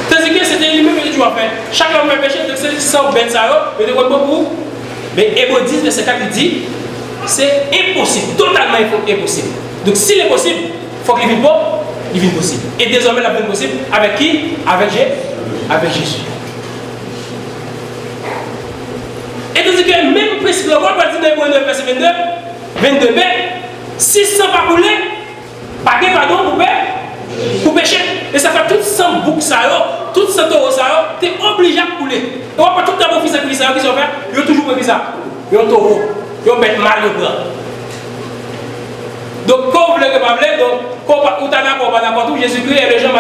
C'est-à-dire que c'était lui-même qui doit faire. Chaque homme fait péché, donc c'est 100 bêtes, ça va, mais beaucoup. Mais Hébreux 10, verset 4, il dit c'est impossible, totalement impossible. Donc s'il est possible, il faut qu'il vienne pas, il vienne possible. Et désormais, la vie possible, avec qui? Avec Jésus. Et tandis que même principe, le roi va dire dans Hébreux 9, verset 22b, si sans pas couler, pas de pardon pour pécher. Et ça fait toutes 100 boucs, toutes 100 taureaux, tu es obligé à couler. On va pas tout d'abord faire ça qui sont fait, ils ont toujours pris ça. Ils ont taureau, ils ont bête mal le bras. Donc, quand vous voulez que vous parlez, donc, quand vous êtes d'accord, pas d'accord, Jésus-Christ est le genre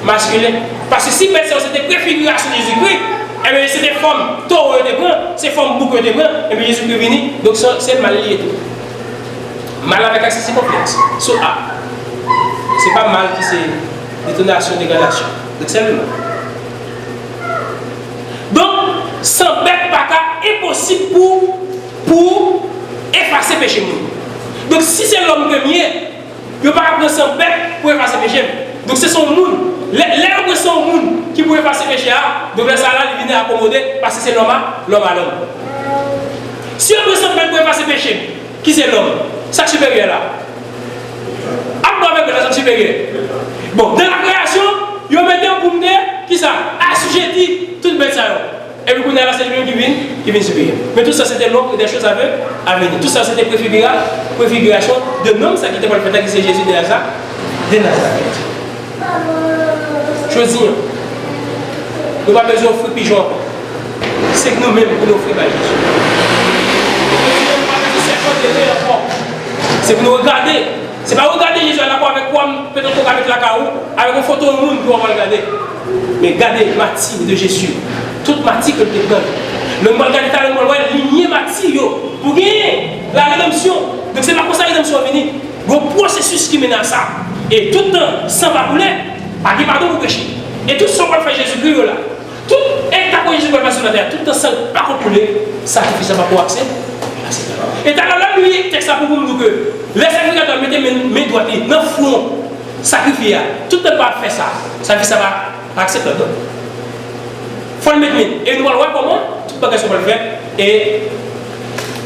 masculin. Parce que si personne c'était préfiguration de Jésus-Christ, eh bien, c'était forme taureau de brun, c'est forme bouc de brun, et bien Jésus-Christ est venu, donc c'est mal lié tout. Mal avec accès, c'est complexe. So, c'est pas mal qui c'est détonation, dégradation. Donc, c'est le mal. Donc, sans bête, pas impossible pour effacer le péché. Donc, si c'est l'homme premier, il ne peut pas prendre sans bête pour effacer le péché. Donc, c'est son monde. L'herbe de son monde qui peut effacer le péché. Donc, là, ça là, il vient accommoder parce que c'est l'homme à l'homme. Si on veut sans bête pour effacer le péché, qui c'est l'homme? Ça supérieur là. Après, avec la supérieure. Bon, dans la création, il y a un pour me dire qui ça? Assujetti toute bête ça. Et puis, là, c'est lui qui vient supérieur. Mais tout ça, c'était l'homme et des choses à venir. Tout ça, c'était préfiguration de l'homme, ça qui était pour le fait que c'est Jésus de Nazareth. Choisir. Nous n'avons pas besoin d'offrir pigeon. C'est que nous-mêmes, pour nous offrir à Jésus. C'est pour nous regarder. C'est pas regarder Jésus à la croix avec quoi, peut-être qu'on va mettre la carreau, avec une photo au monde qu'on va regarder. Mais regardez Mathilde de Jésus. Toute matière que tu donnes. Le monde regarde le monde ligné matière pour gagner la rédemption. Donc c'est pas comme ça la rédemption est venue. Le processus qui mène à ça. Et tout le temps, sans pas couler, pas de pardon pour pécher. Et tout ce qu'on va faire Jésus-Christ là. Tout est à quoi Jésus va faire sur la terre. Tout le temps sans pas couler, sacrifice pas pour accès. Et t'as là lui texte pour vous dire que les sacrificateurs mettez mes doigts dans le front, sacrifier. Tout le temps pas faire ça. Sacrifice ça va accepter. Il faut le mettre. Et nous allons voir comment tout le bagage va le faire. Et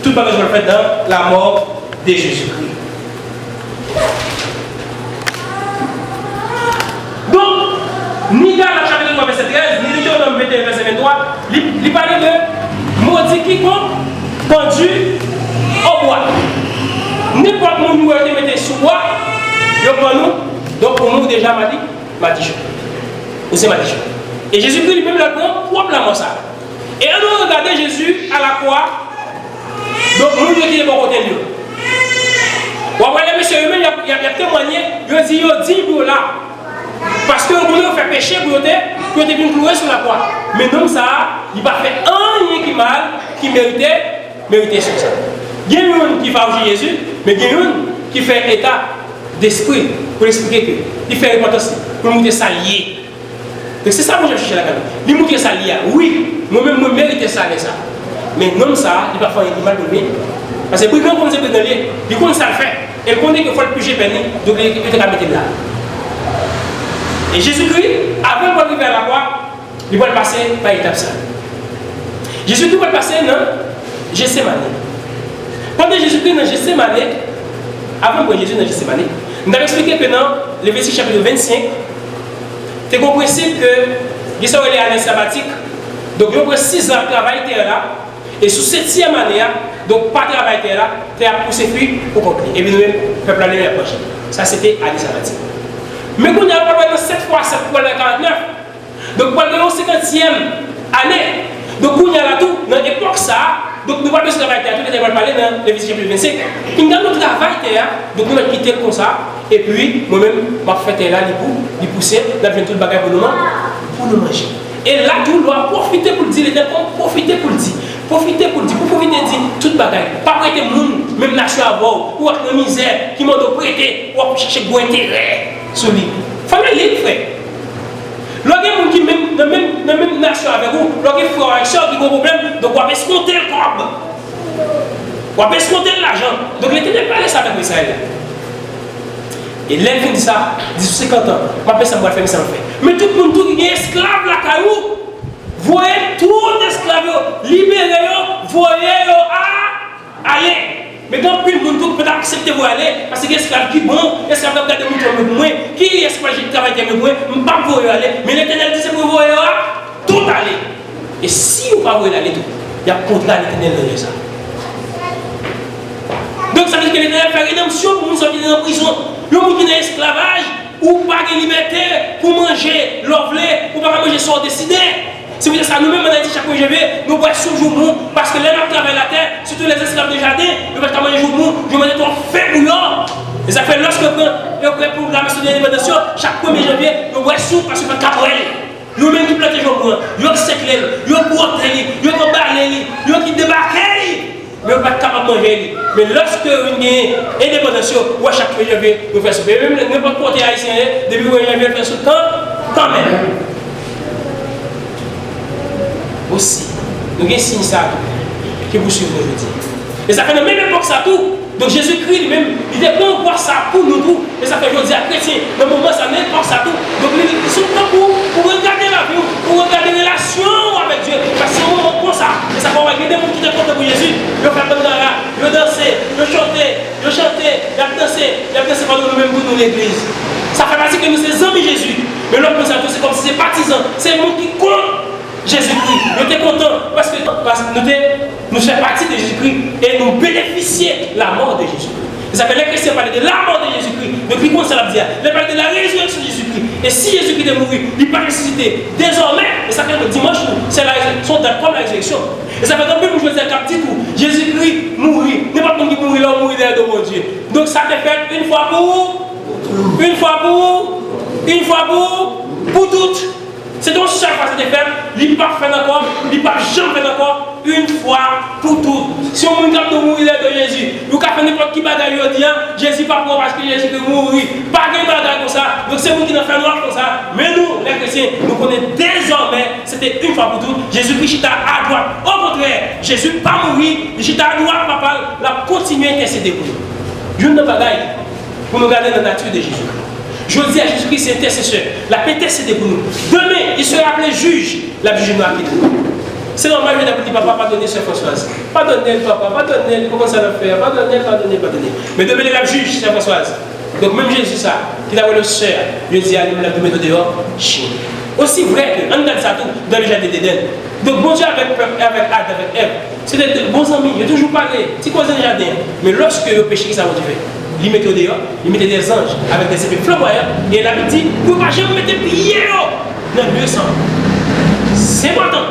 tout le bagage va le faire dans la mort de Jésus-Christ. Donc, ni dans le chapitre 3, verset 13, ni dans Deutéronome 21, verset 23, il parle de maudit quiconque pendu au bois. N'importe où nous avons été sous bois, il y a pour nous, donc pour nous déjà, matichon. Ou c'est matichon. Et Jésus-Christ lui-même le prend probablement ça. Et on regarde Jésus à la croix. Donc nous qui est bon côté de lui. Ou après les messieurs eux-mêmes, il a témoigné, il a dit pour là. Parce que vous fait péché pour être bien cloué sur la croix. Mais non ça, il va faire un qui mal, qui méritait sur ça. Il y a un qui va oublier Jésus, mais il y a un qui fait état d'esprit pour expliquer que il fait repentance pour nous s'allier. Donc c'est ça que je cherche la caméra. Il montre ça lié. Oui, moi-même, moi mérite ça, ça. Mais non, ça, il va faire un mal de lui. Parce que pour grand comme c'est dans lui, il compte ça le fait. Et il compte qu'il faut le puger béni, donc il va mettre là. Et Jésus-Christ, avant d'arriver à la croix, il va passer par étape ça. Jésus-Christ va passer dans Gethsémane. Pendant Jésus-Christ dans Gethsémane, avant que Jésus dans Gethsémane, nous avons expliqué que dans le verset chapitre 25, c'est compréhensible que il y a une année sabbatique, donc il y a 6 ans de travail là, et sous 7e année, donc pas de travail là, tu as poussé fruit pour conclure. Et bien, le peuple allait approcher. Ça c'était année sabbatique. Mais quand on a parlé de 7 fois 7 pour le 49, donc pendant la 50e année, donc on a là tout, dans l'époque ça, donc nous parlons de ce travail tout le temps parler dans le verset chapitre 25. Il y a notre travail donc nous allons quitter comme ça, et puis moi-même, je vais faire là, les pousser, je vais tout le bagage pour nous manger. Et là, tout doit profiter pour le dire, profiter pour le dire. Profiter pour le dire, pour profiter de dire tout le bagage. Pas prêter le monde, même nation à bord, ou avec la misère, qui m'ont prêté, ou chercher un intérêt sur lui. Il faut le lire, frère. Lorsqu'il y a des gens qui sont dans la même nation avec vous, lorsqu'il y a des frères et sœurs qui ont un problème, donc on va escompter le corps. On va escompter l'argent. Donc l'Éternel parlait ça avec Israël. Et l'Éternel dit ça, 50 ans, on va ça, on va faire ça, on va faire. Mais tout le monde qui est esclave là, caillou, voyez tout esclave, libérez, voyez aller. Mais quand plus le monde peut accepter de aller, parce que esclave qui bon, esclave qui regarde mon moi, qui est esclave qui travaille avec moi, je ne peux pas voyer aller. Mais l'Éternel dit c'est pour voyer tout aller. Et si vous ne pouvez pas aller tout, il y a contrat l'Éternel dans ça. Donc ça veut dire que l'Éternel fait rédemption pour nous sortir de la prison. Le monde qui est esclavage, ou pas de liberté pour manger l'ovlé, ou pas manger sans décider. Si vous dites ça, nous-mêmes, on a dit chaque fois que je vais, nous boissons jour mou, parce que les gens qui travaillent la terre, surtout les esclaves de jardin, nous pouvons manger jour mou, je mange ton fait bouillant. Et ça fait lorsque vous prend pour la mission de l'indépendance, chaque 1er janvier, nous boissons parce que vous faites cabrel. Nous-mêmes qui plantons jour mou, nous seclez, nous portons, nous emballons, nous qui débarquons. Mais on ne pas capable de manger. Mais lorsque vous avez une indépendance, ou à chaque 1er janvier, vous faites ça. Même n'importe quoi haïtien, depuis 1er janvier, vous faites ça quand même. Aussi, nous avons un signe ça que vous suivez aujourd'hui. Et ça fait dans la même époque ça tout. Donc Jésus-Christ lui-même, il est bon voir ça pour nous tous. Et ça fait aujourd'hui à chrétien, dans le moment ça n'est pas ça tout. Donc ils sont temps pour regarder la vie, pour regarder la relation avec Dieu. Parce que c'est un moment comme ça. Et ça va avoir des gens qui sont contents pour Jésus. Ils vont faire comme ça là, ils vont danser, ils vont chanter, ils vont danser pendant nous-mêmes pour nous l'église. Ça fait partie que nous sommes amis Jésus. Mais l'autre comme ça tout, c'est comme si c'est partisans. C'est le monde qui compte. Jésus-Christ, nous sommes contents parce que nous faisons partie de Jésus-Christ et nous bénéficions de la mort de Jésus-Christ. Ça fait les chrétiens parler de la mort de Jésus-Christ. Donc, ils commencent à dire, ils parlent de la résurrection de Jésus-Christ. Et si Jésus-Christ est mort, il n'est pas ressuscité. Désormais, et ça fait le dimanche, c'est la résurrection, comme la résurrection. Et ça fait donc que je veux dire qu'un petit tout, Jésus-Christ mourit. N'est pas comme qui mourit là, on mourit derrière de mon Dieu. Donc, ça te fait une fois pour toutes. C'est donc chaque fois que c'était fait, il n'est pas fait encore, il n'est pas jamais fait encore, une fois pour toutes. Si on mourit de mourir de Jésus, nous avons fait n'importe qui bagaille au dire, Jésus pas pour parce que Jésus peut mourir, pas de bagaille comme ça, donc c'est vous qui nous fait noir comme ça. Mais nous, les chrétiens, nous connaissons désormais, c'était une fois pour toutes, Jésus-Christ à droite. Au contraire, Jésus pas mourir, il à droite, papa, la continuer à intercéder pour nous. Je ne bagaille pour nous garder la nature de Jésus. Je dis à Jésus-Christ, c'est intercesseur. La paix intercédée pour nous. Demain, il sera appelé juge. La juge noire qui nous. C'est normal, je vais dire, papa, pardonnez Sœur Françoise. Pardonnez, papa, pardonnez, comment ça va faire. Pardonnez. Mais demain, il est la juge, Sœur Françoise. Donc, même Jésus, ça, qui a le sœur, je dis à lui, la demain dehors, chien. Aussi vrai que, on a ça tout dans le jardin d'Éden. Donc, bon Dieu avec Adam, avec Ève, c'était de bons amis, ils ont toujours parlé, c'est quoi dans le jardin. Mais lorsque le péché, ça va faire. Il mettait dehors, il mettait des anges avec des épées flamboyantes et il avait dit, vous ne pouvez pas jamais mettre pied dans le lieu sang. C'est important.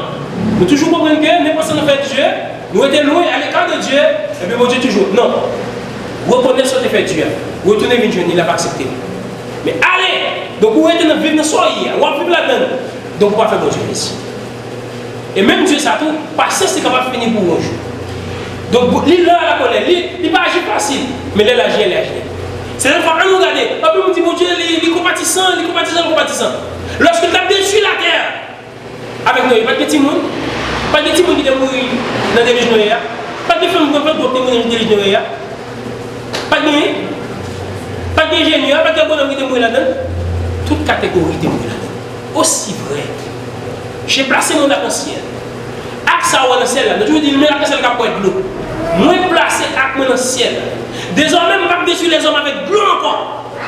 Nous toujours comprendre que n'importe quoi nous fait Dieu, nous étions loin à l'écart de Dieu, et puis mon Dieu toujours. Non. Reconnaissez ce que fait Dieu. Retournez vers Dieu, il n'a pas accepté. Mais allez, donc vous êtes dans le vivre dans soirée, vous avez là-dedans. Donc vous ne pouvez pas faire mon Dieu ici. Et même Dieu, ça tout, parce que c'est capable de finir pour un jour. Donc, il a la colère, il n'est pas agir facile, mais il agit, il agit. C'est une fois qu'on nous regarde, après on dit, mon Dieu, il est compatissant. Lorsque tu as détruit la terre, avec nous, pas de petits monde, pas de petits monde qui est mort dans des régions, pas de femmes qui ont fait d'autres dans des régions, pas d'ingénieurs, pas de bonhomme qui est mort là-dedans. Toute catégorie est mort là-dedans. Aussi vrai, j'ai placé mon arc-en-ciel. Ça ou dans le ciel là, je dis, mais la personne qui a pour être l'eau. Moi placé avec mon ciel. Désormais, je ne vais pas détruire les hommes avec de l'eau encore.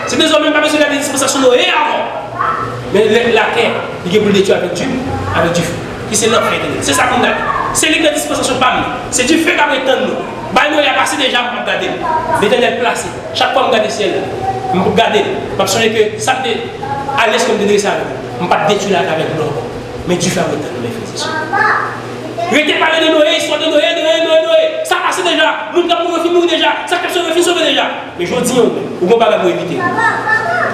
C'est désormais, je ne vais pas détruire la dispensation de l'eau avant. Mais la terre, il est pour le détruire avec du feu. Qui c'est l'enfer. C'est ça qu'on a dit. C'est la dispensation pas nous. C'est du feu qui a nous. Bah, nous, il a passé déjà pour regarder. L'éternel placé. Chaque fois que je regarde le ciel, je regarde. Je me que ça me à l'aise comme de ça. Je ne vais pas détruire la terre avec l'eau. Mais du feu avec nous, mes frères et sœurs. Je t'ai parlé de Noé, histoire de Noé. Ça passe déjà. Nous avons fini déjà. Ça capte sauvé déjà. Mais je dis, vous ne pouvez pas éviter.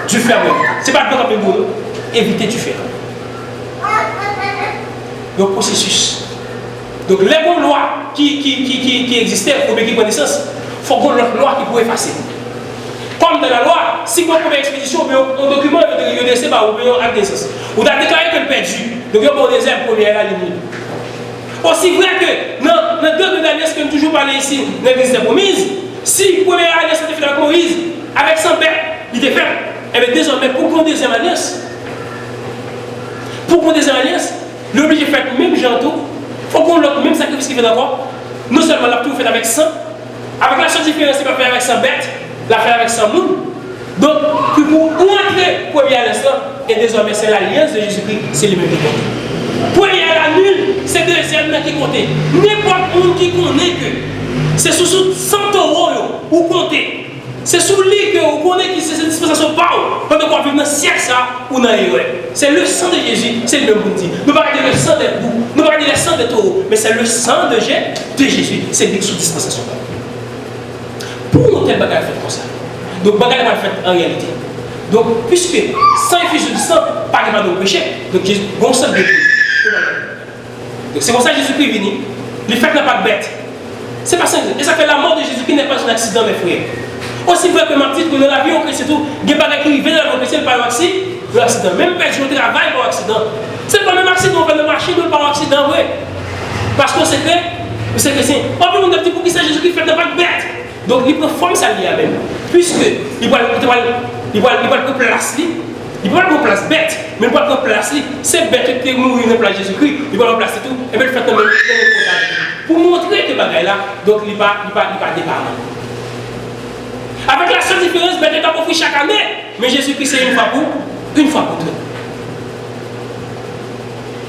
Du fer, ce n'est pas le temps pour nous. Éviter du fer. Donc, processus. Donc, les bonnes lois qui existaient pour qui prennent naissance, il faut qu'on ait une loi qui pourrait effacer. Comme dans la loi, si vous avez une expédition, un document de décès, vous avez un acte de naissance. Vous avez déclaré que le perdu. Donc, vous avez un désert pour aller à la limite. Aussi vrai que dans deux alliances que nous toujours parlé ici, dans l'église des promises, si la première alliance était faite avec Moïse, avec son père, il était fait. Et bien désormais, pour qu'on deuxième alliance, l'obligé de faire même gentil, il faut qu'on ait le même sacrifice qu'il fait d'abord. Non seulement la tout fait avec 100, avec la seule différence, c'est pas faire avec 100 bêtes, la faire avec 100 moules. Donc, pour entrer première alliance, et désormais c'est l'alliance de Jésus-Christ, c'est le même qui compte. Première la nulle, c'est deuxième qui compte. N'importe qui qui connaît que c'est sous 100 € ou compter. C'est sous lui que vous connaissez qui c'est cette dispensation par où. Pendant qu'on vit dans le siècle, ça, ou dans l'erreur. C'est le sang de Jésus, c'est le même pour dire. Nous ne parlons pas de le sang des boucs, nous ne parlons pas de le sang des taureaux, mais c'est le sang de Jésus, c'est lui sous dispensation. Pour nous, tel bagage fait comme ça. Donc, bagage va fait en réalité. Donc, puisque sans effusion du sang, pas de péché, donc Jésus, bon sang de Dieu. Donc, c'est comme ça que Jésus-Christ est venu. Le fait n'est pas bête. C'est pas simple. Et ça fait la mort de Jésus qui n'est pas un accident, mes frères. Aussi vrai que ma petite, que dans la vie, on crée tout, il y a des bagages qui viennent dans la vie, par l'accident. Même personne qui travaille par accident. C'est pas le même accident, on fait le marché, nous par accident, oui. Parce qu'on sait que, vous savez que c'est. On peut dire pour qui c'est Jésus qui fait n'est pas bête. Donc, il prend forme ça lié même. Puisque, il va le place, il va le place bête, mais il va le place, c'est bête qui est mourir dans la place Jésus-Christ, il va le placer tout, et bien il fait même pour montrer que bagaille là, donc il va départ. Avec la seule différence, bête est pas offert chaque année, mais Jésus-Christ c'est une fois pour tout.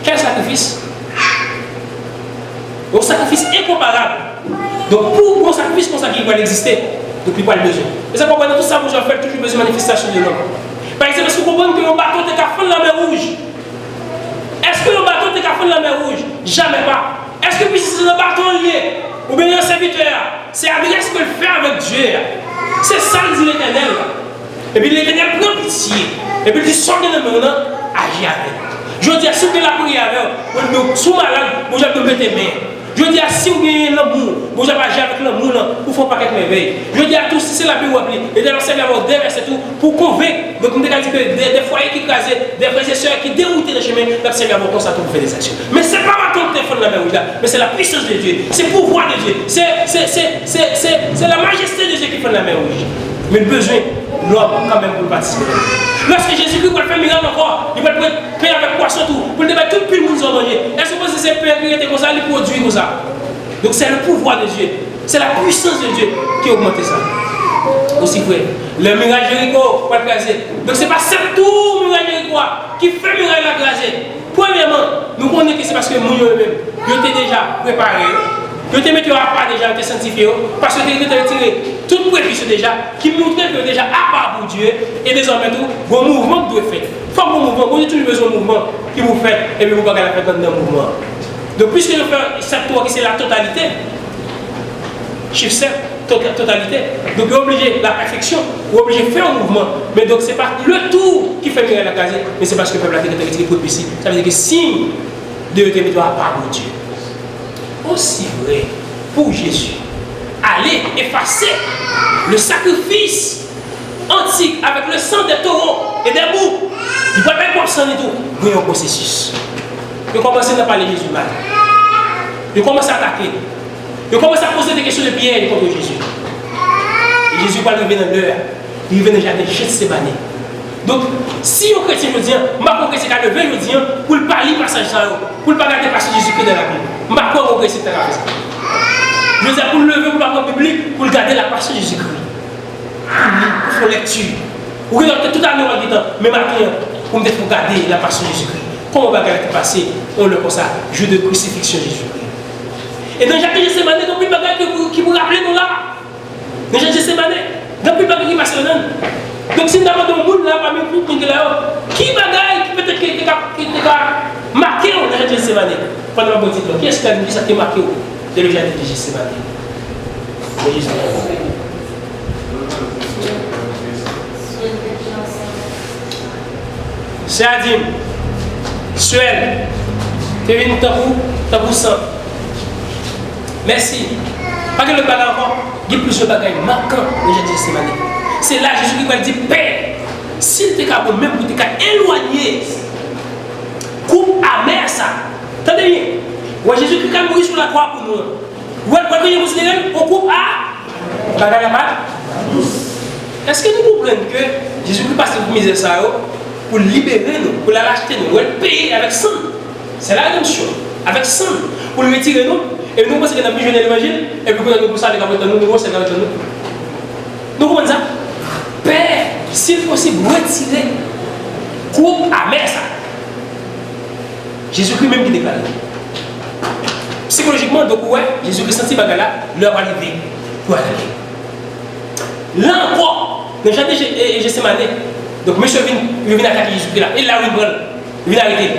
Quel sacrifice? Un sacrifice incomparable. Donc pour un sacrifice comme ça qui va exister, donc il va le besoin. Et ça comprend tout ça, vous en faites toujours besoin de manifestation de l'homme. Par exemple, est-ce que vous comprenez que le bâton est à fond de la mer rouge? Est-ce que le bâton est à fond de la mer rouge? Jamais pas. Est-ce que puis c'est un bâton lié, ou bien un serviteur, c'est adresse que le fait avec Dieu. C'est ça que dit l'Éternel. Et puis l'Éternel prend pitié. Et puis il sort de la main, agit avec. Je dis à ceux qui la prière avec, vous sous malade, vous avez de mettre main. Je dis à si vous avez l'amour, vous avez agi avec l'amour, vous ne faites pas quelque merveille. Je dis à tous, si c'est la paix ou appelée, et de l'enseigner à des versets tout, pour convaincre, donc on dit que des foyers qui crasent, des frères et sœurs qui déroutent le chemin, l'enseigner à votre temps, ça pour faire des actions. Mais ce n'est pas votre téléphone de la mer, mais c'est la puissance de Dieu, c'est le pouvoir de Dieu, c'est la majesté de Dieu qui fait la mer rouge. Mais le besoin, l'homme, quand même, pour participer. Lorsque Jésus-Christ va faire un miracle encore, il va le pain avec poisson, tout, pour le débattre tout le monde en manger. Est-ce que c'est pain qui était comme ça, il produit comme ça? Donc c'est le pouvoir de Dieu, c'est la puissance de Dieu qui augmente ça. Aussi vrai, le miracle Jéricho, pas craser. Donc c'est pas tout miracle Jéricho qui fait le miracle à craser. Premièrement, nous connaissons que c'est parce que nous eux-mêmes, ils étaient déjà préparés. Ils étaient mis à part déjà, ils étaient sanctifiés, parce que ils étaient retirés toute prévision déjà, qui montrait que déjà à part pour Dieu, et désormais tout, vos mouvements doivent être faits. Il faut un mouvement, vous avez toujours besoin de mouvement qui vous fait, et puis vous pouvez la faire dans un mouvement. Donc puisque nous faisons cette tour qui c'est la totalité, chiffre 7, totalité, donc vous êtes obligé la perfection, vous êtes obligé de faire un mouvement, mais donc ce n'est pas le tour qui fait miracle à caser, mais c'est parce que le peuple a été retiré pour ici. Ça veut dire que signe de territoire à part pour Dieu. Aussi vrai pour Jésus, aller effacer le sacrifice antique avec le sang des taureaux et des boucs, il ne peut pas être comme ça du tout, il y a un processus. Il commence à parler de Jésus mal. Il commence à attaquer. Il commence à poser des questions de piège contre Jésus. Et Jésus va lever dans l'heure. Il vient déjà de Gethsémani. Donc, si un chrétien me dit, je chrétien qui a levé, je dis, pour le parler passage pour le parler des passages de Jésus-Christ dans la Bible. Je ne sais pas chrétien qui a fait ça. Je veux dire, pour le lever, pour le parler public, pour le garder la passage de Jésus-Christ. Pour faire lecture. Vous regardez tout à l'heure en disant, mais maintenant, pour garder la passage de Jésus-Christ. Comment on va garder le passé? On le comme ça, jeu de crucifixion de Jésus-Christ. Et dans Jacques Gethsémani, il y a plus de bagages qui vous rappellent nous là. Dans Jacques Gethsémani, il y a plus de bagages qui passent là. Donc si nous avons un monde là, parmi nous, qui bagaille qui peut-être qui a marqué dans Jacques Gethsémani pendant la bonne titre? Qui est-ce qui a dit ça qui a marqué de le Jacques Gethsémani? C'est Adim, Suel, tu es venu tabou sang. Merci. Pas que le bagage encore, il y a plusieurs bagages marquants de Jacques Gethsémani. C'est là Jésus qui va dire, Père, s'il te capable même pour te éloigner, coupe amer ça. Attendez bien. Ouais, Jésus qui a mourir sur la croix pour nous. Vous voyez, vous considérez, on coupe à bagage à mal. Est-ce que nous comprenons que Jésus qui passe pour misère ça pour libérer nous, pour la racheter nous, pour le payer avec sang? C'est la rédemption. Avec sang. Pour le retirer nous. Et nous pensons que nous avons besoin de l'évangile, et puis nous ça, nous c'est nous. Nous comprenons ça? Père, s'il est possible, retirer, coupe amer ça. Jésus-Christ même qui déclare. Psychologiquement, donc ouais, Jésus-Christ senti bagala, leur arrivée pour attaquer. Là encore, dans le jardin de Gethsemane, donc monsieur vient attaquer Jésus-Christ là. Il l'a pris, il vient arrêter.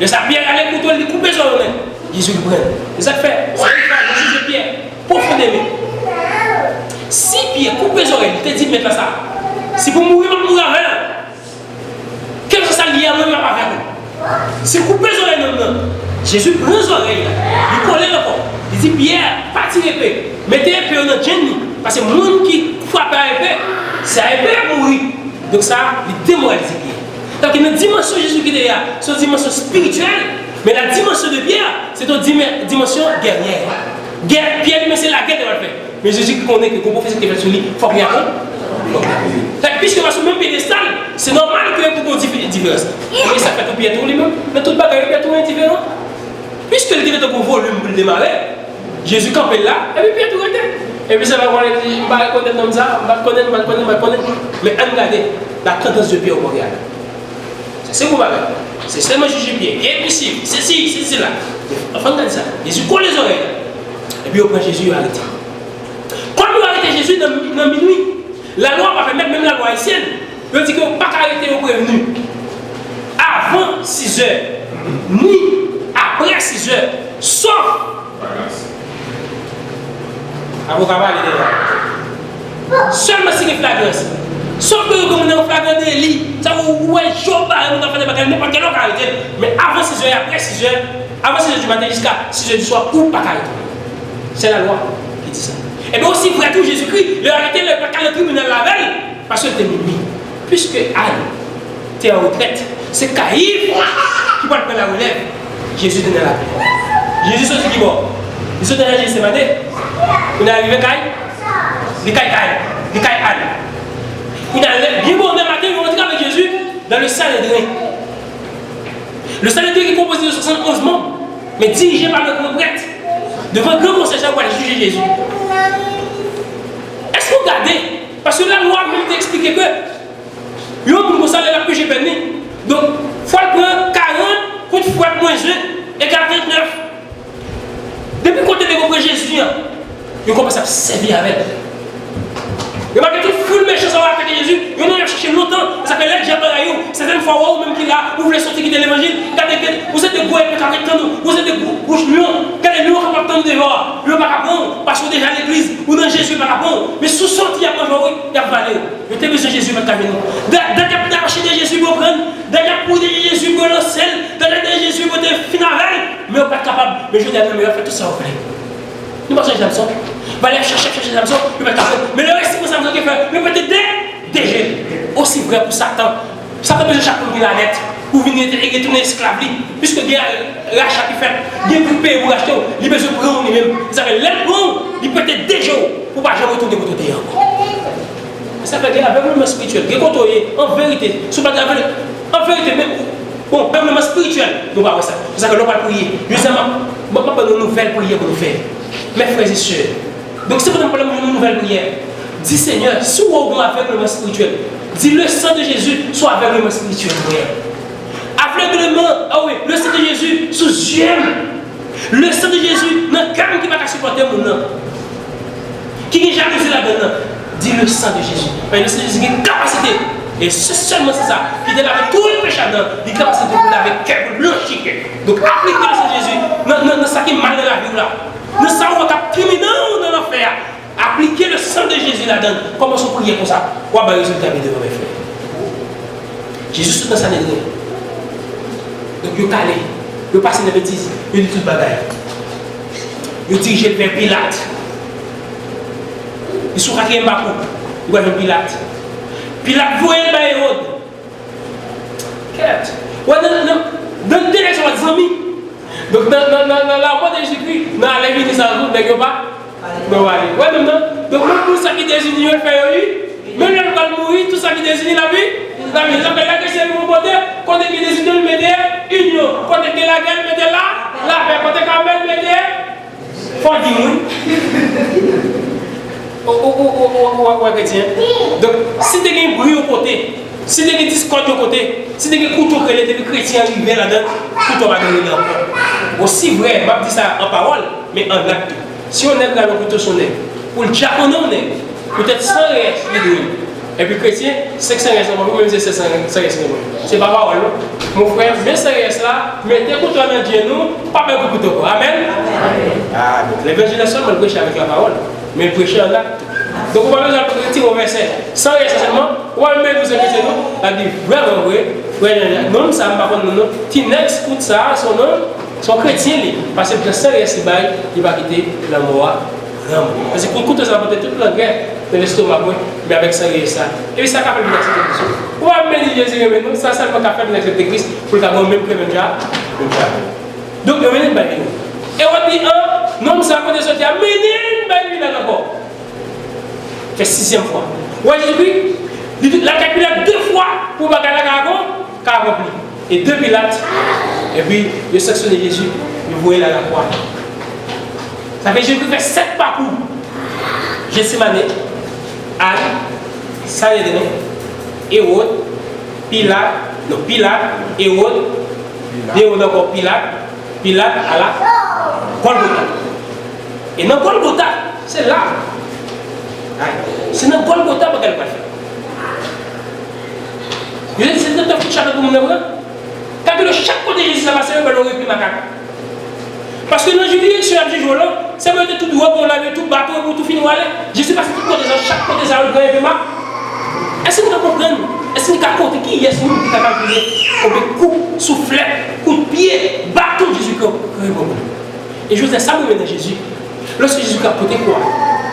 Le sa Pierre allait couteau, il coupe son main. Jésus le prend. Et ça fait, c'est le juge de Pierre, profondément. Si Pierre coupe les oreilles, il te dit maintenant ça. Si vous mourrez, vous mourrez avec. Quel que soit lié à moi, avec vous. Si vous coupez les oreilles, non. Jésus prend les oreilles, il colle encore. Il dit Pierre, partir l'épée. Mettez l'épée dans le génie. Parce que le monde qui frappe à l'épée, c'est à l'épée à mourir. Donc ça, il démoralise Pierre. Donc il y a une dimension de Jésus qui est là, c'est une dimension spirituelle, mais la dimension de Pierre, c'est une dimension guerrière. Pierre, c'est la guerre de la paix. Mais Jésus connaît que le professeur qui est fait sur lui, il faut qu'il y ait puisque sur le même pédestal, c'est normal qu'il y ait beaucoup de différence. Et ça fait tout Pierre tout lui-même, mais tout le bagage Pierre tout indifférent. Puisque le directeur pour volume pour le démarrer, Jésus campait là, et puis Pierre tout était. Et puis ça va voir, il va connaître comme ça, il va connaître. Mais regardez la tendance de Pierre au Montréal. C'est ce qu'on va faire. C'est seulement juger Pierre. Pierre est ici, c'est ici, c'est là. Enfin, regardez ça. Jésus colle les oreilles. Et puis on prend Jésus et arrête. Quand nous arrêtons Jésus dans minuit, la loi va permettre, même la loi haïtienne, de dire qu'on ne peut pas arrêter au prévenu avant 6 heures, ni après 6 heures, sauf. Avocat va aller derrière. Seulement si il y a flagrance. Sauf que comme on est en flagrant délit, ça vous ouais, chaud, on a fait des bagages, n'importe quelle heure arrêter. Mais avant 6 heures, après 6 heures, avant 6 heures du matin jusqu'à 6 heures du soir, ou pas arrêter. C'est la loi qui dit ça. Et bien aussi, vrai tout Jésus-Christ, il a arrêté le tribunal la veille, parce que c'était minuit. Puisque Anne, tu es en retraite, c'est Caïphe qui va prendre la relève. Jésus donnait la paix. Jésus se dit bon. Ils sont derrière Gethsemane. On est arrivé à Anne. Il a bien bon matin, ils vont rentrer avec Jésus dans le Sanhédrin. Le Sanhédrin est composé de 71 membres, mais dirigé par le grand prêtre, devant le grand conseil pour aller juger Jésus. Est-ce que vous regardez? Parce que la loi même t'explique que il y a un monde qui a péché béni. Donc, il faut prendre 40 pour fois moins 1 et 49. Depuis qu'on a compris Jésus, il commence à servir avec. Et malgré tout, full méchant, ça va attaquer Jésus. Ils ont cherché longtemps. Ça fait l'aide, j'ai pas eu. Certaines fois, ou même qu'il a, vous voulez sortir quitter l'évangile. Vous êtes des gros épées qui attendent. Vous êtes des bouches lions. Quand les lions qui attendent dehors, ils ne pas répondre. Parce que déjà à l'église, ou dans Jésus, ils ne pas répondre. Mais sous sorti, il y a pas joué, il y a pas valé. Je t'ai besoin de Jésus pour caminer. Dès qu'il a acheté Jésus pour prendre, dès qu'il a pris Jésus pour le sel, dès qu'il a Jésus pour te finir, mais on n'est pas capable. Mais je dis à nous, fait tout ça, vous voulez. Nous ne sommes pas Samson. On va aller chercher Samson, il va capable. Mais le reste, c'est Samson qui fait, mais peut-être dégérer. Aussi vrai pour Satan. Satan besoin de chaque fois qu'il a lettre pour venir retourner esclave. Puisque il y a l'achat qui fait, il y a pour payer pour acheter, il a besoin de prendre lui-même. Ça fait l'aide bon, il peut être déjà pour ne pas jamais retourner pour te dire encore. Ça fait qu'il y a un aveuglement spirituel. Il y a en vérité, en vérité, même. Bon, aveuglement spirituel, nous va voir ça. C'est ça que l'on va prier. Justement, je ne vais pas de nouvelles prières pour nous faire. Mes frères et sœurs. Donc, si vous avez un problème de nouvelle prière, dis Seigneur, si vous avez un aveuglement spirituel, dis le sang de Jésus soit aveuglement spirituel. Aveuglement, ah oui, le sang de Jésus sous Dieu. Le sang de Jésus, dans le cœur qui va supporter mon nom. Qui n'est jamais là-dedans. Dis le sang de Jésus. Mais le sang de Jésus a une capacité. Et seulement c'est ça. Qui te lave tout le péché dedans. Il a une capacité de laver cœur, pour blanchir. Donc, appliquez le sang de Jésus dans ce qui est mal dans la vie là. Nous savons que criminel dans l'enfer. Appliquez le sang de Jésus là-dedans. Comment se prier comme ça? Quoi va résultat devant mes frères? Jésus est dans sa néglige. Donc il est calé. Il passe des bêtises. Il dit tout le bagaille. Il dirige vers Pilate. Il est sur quatrième bakou. Il va vers Pilate. Pilate voit le bail Hérode. Qu'est-ce? Dans le direction de amis. Donc, dans la mort de Jésus-Christ, dans la vie de sa route, n'est-ce pas? Non, allez. Ouais, maintenant, donc, même tout ça qui désigne, il fait lui. Même là, il va mourir, tout ça qui désigne la vie. La vie, donc, la question est pour voter, quand il désigne le médier, union. Quand il la guerre, mettez là, la paix. Quand il quand même médier, faut dire oui. Ouais, chrétien. Donc, si tu as un bruit au côté, si tu as une discorde au côté, si tu as un couteau que les chrétiens arrivent là-dedans, tout va donner encore. Aussi vrai, je dis ça en parole, mais en acte. Si on est là, le couteau sonné, pour le diacone, on est, peut-être sans reste, et puis chrétien, c'est que ça reste, même si c'est sans reste. C'est pas parole. Mon frère, mais ça reste là, mettez pour toi dans Dieu, nous, pas même pour toi. Amen. Ah, donc l'évangile est seulement le prêcher avec la parole, mais le prêcher en acte. Donc on va nous apprendre au verset. Sans reste seulement, on va mettre nous chrétiens, nous, la dit vraiment vrai. Non, ça m'a pas non. Tinex, écoute ça, son chrétien, parce que sans reste, il va quitter la mort. Parce que pour écouter ça, peut-être toute la guerre de l'estomac, mais avec ça et ça. Et puis ça capable de l'accepter Christ. On va mener Jésus maintenant, ça c'est pas capable de l'accepter Christ pour qu'à même que même déjà. Donc on mène une et on dit non ça côté sorti à mener une là encore. C'est sixième fois. Ouais Jésus, la capitale deux fois pour bagarre la accompli. Et deux Pilates. Et puis il sectionne Jésus, il voyait la croix. Ça fait Jésus fait 7 parcours. Gethsémané, Anne, Salédrin, Hérode, Pilate, Hérode, Hérode encore Pilate à la Golgotha. Et dans Golgotha, c'est là. C'est dans Golgotha que elle va faire. Vous êtes c'est dans tout chaque monde. Quand de chaque côté Jésus ça va se faire le ma carte. Parce que dans la juridiction à ce jour-là, c'est peut être tout droit pour laver tout bateau pour tout finir. Je sais pas si tout côté chaque côté ça le grand événement. Est-ce que vous comprenez? Est-ce que vous comprenez qui est-ce que vous avez calculé combien de coups, soufflets, coups de pied, bateau Jésus qui. Et je disais ça me mène à Jésus. Lorsque Jésus a porté quoi?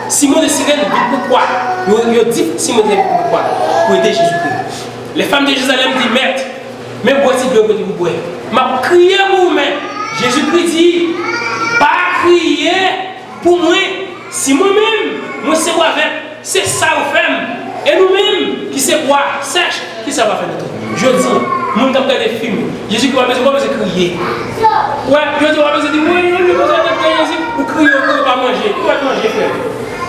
Simon de Cyrène dit pourquoi? Il a dit Simon de Cyrène pourquoi? Pour aider Jésus-Christ. Les femmes de Jérusalem disent maître, même bois-t-il de vous boire. M'a crié pour vous. Jésus-Christ dit, pas crier pour moi, si moi-même, moi c'est quoi faire, c'est ça au fait. Et nous-mêmes, qui c'est quoi, sèche, qui ça va faire de tout. Je dis, mon temps des films, Jésus qui va besoin de crier. Ouais, je dis, on va besoin de dire, oui, on va besoin de Jésus, pour crier, on ne va pas manger. On va manger, frère.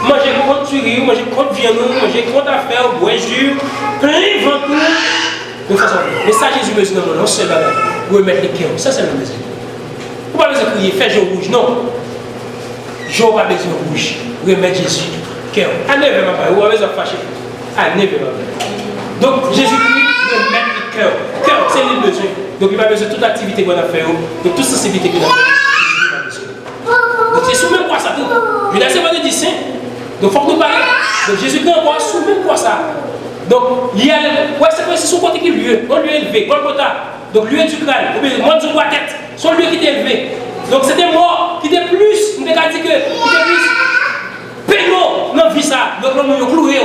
Manger contre tuerie, manger contre viande, manger contre affaire, boire, jus, plein de ventre. De toute façon, mais ça, Jésus me dit, non, non, c'est pas grave. Vous remettez les cœurs, ça c'est le besoin. Vous ne pouvez pas crier, fais jour rouge, non. Jour pas besoin de rouge. Remettre Jésus. Cœur. À neuf, vous avez besoin de fâcher. À neuf, donc Jésus-Christ remet le cœur. Cœur, c'est le besoin. Donc il va besoin de toute activité qu'on a fait, de toute sensibilité qu'on a fait. Donc c'est sous même quoi ça tout. Je l'ai assez de saint. Donc il faut que nous parlions. Donc Jésus-Christ envoie sous même quoi ça. Donc il y a le. Ouais, c'est son côté qui lieu. Un lieu élevé. Golgotha. Donc lieu du crâne. Ou bien moi du roi tête. Son lieu qui était élevé. Donc c'était mort qui était plus, on peut dire que qui était plus pénal dans la vie ça. Donc l'homme est cloué.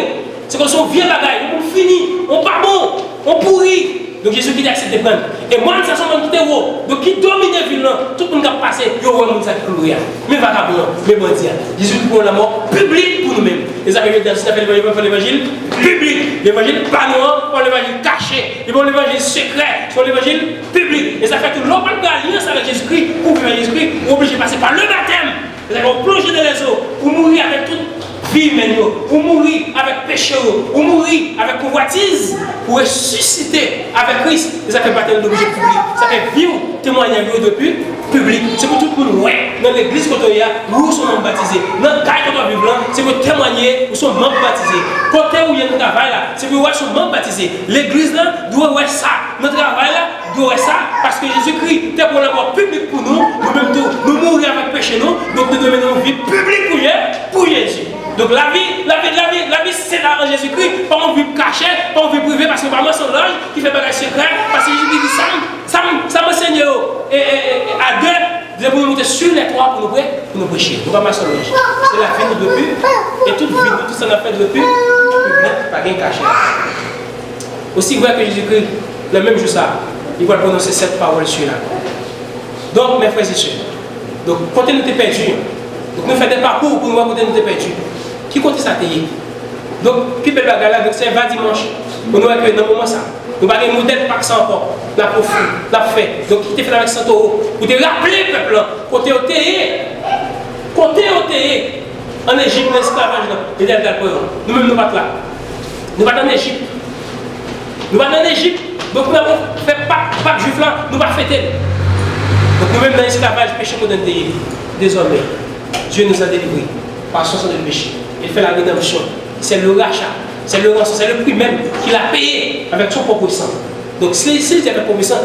C'est comme si on vient bagaille, on finit, on pas bon, on pourrit. Donc Jésus qui a accepté de prendre. Et moi, ça sont qui était haut. Donc qui domine la ville, tout le monde qui a passé, il y a un monde qui a cloué. Mais vagabond, mais bandit. Jésus pour la mort publique pour nous-mêmes. Et ça fait l'évangile public. L'évangile pas noir, pour l'évangile caché. Et pour l'évangile secret, pour l'évangile public. Et ça fait que l'homme de l'alliance avec Jésus-Christ, pour vivre Jésus-Christ, on est obligé de passer par le baptême. C'est-à-dire qu'on plonge dans les eaux, pour mourir avec toute vie humaine, pour mourir avec péché, pour mourir avec convoitise, pour ressusciter avec Christ. Et ça fait baptême d'objet public. Ça fait vivre témoignage depuis public. C'est pour tout le monde, ouais, dans l'église quand il y a, nous sommes baptisés. Dans le cas quand on vit là, c'est pour témoigner, nous sommes membres baptisés. Côté où il y a notre travail là, c'est pour nous sommes membres baptisés. L'église là doit voir ça. Notre travail là doit voir ça parce que Jésus-Christ est pour la mort publique pour nous. Nous-mêmes tous, nous mourir avec péché nous. Donc nous devons une vie publique pour Jésus. Donc la vie c'est là en Jésus-Christ, pas en vie cachée, pas en vie privée, parce que pas moi son ange qui fait bagage secret, parce que Jésus dit ça m'enseigne à deux, de nous monter sur les trois pour nous prêcher. Nous ne pas son ange. C'est la vie de depuis, et toute vie, tout ça n'a fait depuis, pas rien caché. Aussi vrai que Jésus-Christ, le même jour ça, il va prononcer cette parole sur là. Donc mes frères et sœurs, donc quand nous sommes perdus, donc nous faisons des parcours pour nous voir quand nous sommes perdus. Qui compte ça payer? Donc, qui peut la gala, donc c'est 20 dimanche. Pour nous accueillir dans le moment ça. Nous avons un modèle pas ça encore. La profond, la fait. Donc, qui te fait avec 100 euros. Pour te rappeler, peuple, côté OTE, en Égypte, l'esclavage, nous-mêmes, nous ne sommes pas là. Nous ne sommes pas en Égypte. Nous ne sommes pas en Égypte. Donc, nous avons fait pas de juif là, nous ne sommes pas fêter. Donc, nous-mêmes, dans l'esclavage, péché nous donne désormais, Dieu nous a délivrés par son sang de péché. Il fait la rédemption. c'est le rachat, c'est le rançon, c'est le prix même qu'il a payé avec son propre sang. Donc s'il dit avec propre sang,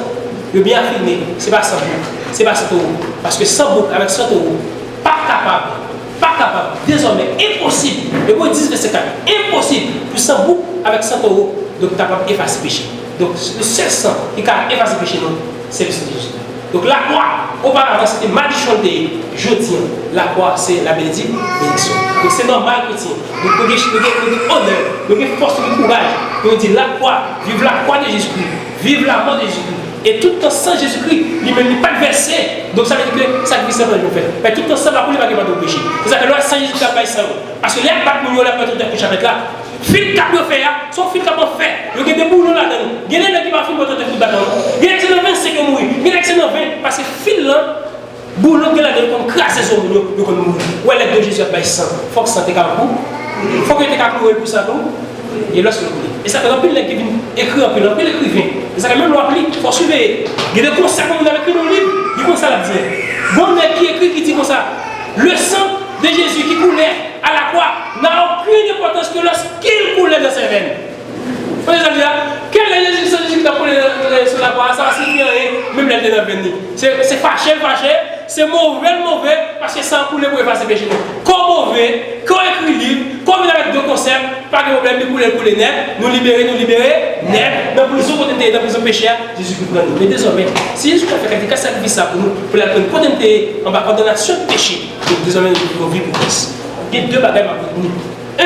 le bien affirmé, ce n'est pas 100 boucs, ce n'est pas 100 euros. Parce que 100 boucs avec 100 euros, pas capable, désormais impossible, le mot 10 verset 4, impossible pour 100 boucs avec 100 euros, donc capable d'effacer le péché. Donc le seul sang qui a effacé le péché, c'est le sang de Jésus. Donc la croix, auparavant c'était malédiction de jeudi, la croix c'est la bénédiction. Donc c'est normal chrétien. Donc nous avons honneur, nous avons force, nous avons courage. Nous disons la croix, vive la croix de Jésus-Christ, vive la mort de Jésus-Christ. Et tout en sans Jésus-Christ, il ne met pas de verset. Donc ça veut dire que ça sacrifice le fait. Mais tout en sans la police, il va pas de péché. C'est ça que là, sans Jésus-Christ, il n'y a pas de parce que les bacs, nous avons pas de chapitre là. Fil cap de faire, son fil cap de faire. Il y a des boulons là-dedans. Il y a des gens qui vont faire votre tête d'accord. Il y a des gens qui 25 qui mourir. Il y a des gens qui 20 parce que fil là, boulon qui là-dedans comme crasse sur boulon, il va mourir. Où est l'aide de Jésus à baisser sang? Il faut que ça te capable. Il faut que tu capable pour ça pour. Et lorsque vous voulez. Et ça fait un peu qui vient écrire un peu l'écrivain. Et ça fait même l'appeler. Il faut suivre. Il y a des conseils comme on a écrit dans le livre. Il dit comme ça la dire. Bon mec qui écrit qui dit comme ça. Le sang de Jésus qui coulait à la croix n'a aucune importance que lorsqu'il coulait dans ses veines. Vous voyez ça dire? Quel est Jésus qui a coulé sur la croix? Ça signifie rien, même les dans la veine. C'est fâché, c'est mauvais, parce que ça a coulé pour effacer le péché. Comme mauvais, comme écrit livre, comme il avec deux concepts, pas de problème, nous couler net, nous libérer, net, dans la prison, dans la prison pécheur, Jésus qui prend nous. Mais désormais, si Jésus a fait quelque chose, sacrifice ça pour nous, pour la condamner en condamnation de péché, donc désormais nous devons vivre pour Christ. Il y a deux bagages pour nous. Un,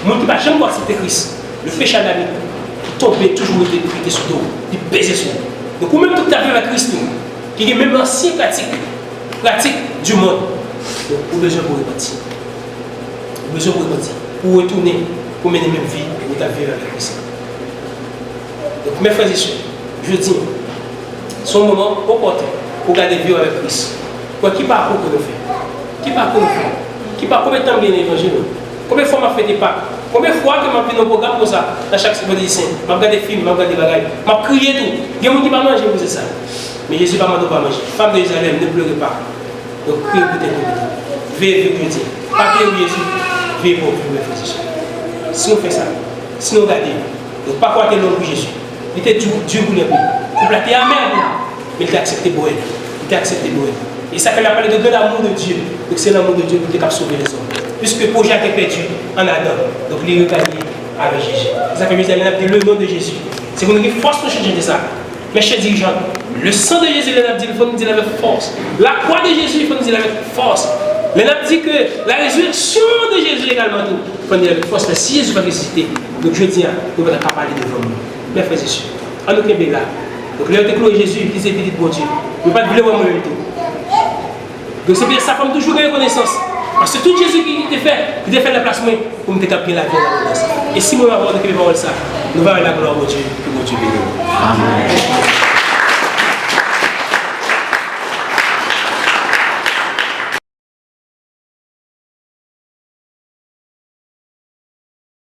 nous qui ne pouvons jamais accepter Christ, le péché à la vie, tomber toujours été sur nous, il pèse sur nous. Donc, ou même toute ta vie avec Christ, qui est même l'ancien pratique du monde. Donc, vous avez besoin pour repartir. Vous avez besoin pour repartir. Pour retourner, pour mener la même vie, pour ta vie avec Christ. Donc, mes frères et sœurs, je dis, c'est un moment opportun pour garder vie avec Christ. Qui parcours que nous faisons? Qui parcours nous faisons? Qui parcours combien de temps bien l'évangile? Combien de fois m'a fait des Pâques? Combien de fois que m'a fait un programme comme ça dans chaque vendredi saint? M'a regardé des films, m'a regardé des bagages, m'a crié tout. Il y a des gens qui ne peuvent pas manger, c'est ça. Mais Jésus ne va pas manger. Femme de Jérusalem, ne pleurez pas. Donc, priez pour tes copains. Veillez pour Dieu. Pas que Jésus, veillez pour vous, mes frères et sœurs. Si on fait ça, si on regarde, donc pas croire que l'homme pour Jésus. Il était Dieu pour les pays. Il était amer, mais il a accepté Boël. Il a accepté Boël. Et ça fait la parole de l'amour de Dieu. Donc c'est l'amour de Dieu qui a sauvé les hommes. Puisque le projet a été perdu en Adam. Donc il est regagné avec Jésus. Ça fait que le nom de Jésus. C'est qu'on a une force pour changer de ça. Mes chers dirigeants, le sang de Jésus, il faut nous dire avec force. La croix de Jésus, il faut nous dire avec force. Il dit que la résurrection de Jésus également, il faut nous dire avec force. Mais si Jésus va ressusciter, donc je dis, nous allons pas parler devant nous. Mes frères et sœurs, en aucun cas là. Donc là, il Jésus, il disait, dit bon Dieu. Il ne peut pas vouloir moi-même tout. Donc c'est bien ça, comme toujours une reconnaissance. Parce que tout Jésus qui t'a fait le placement pour me décaper la vie. Et si nous avons de paroles ça, nous allons la gloire au Dieu, que mon Dieu bénisse. Amen.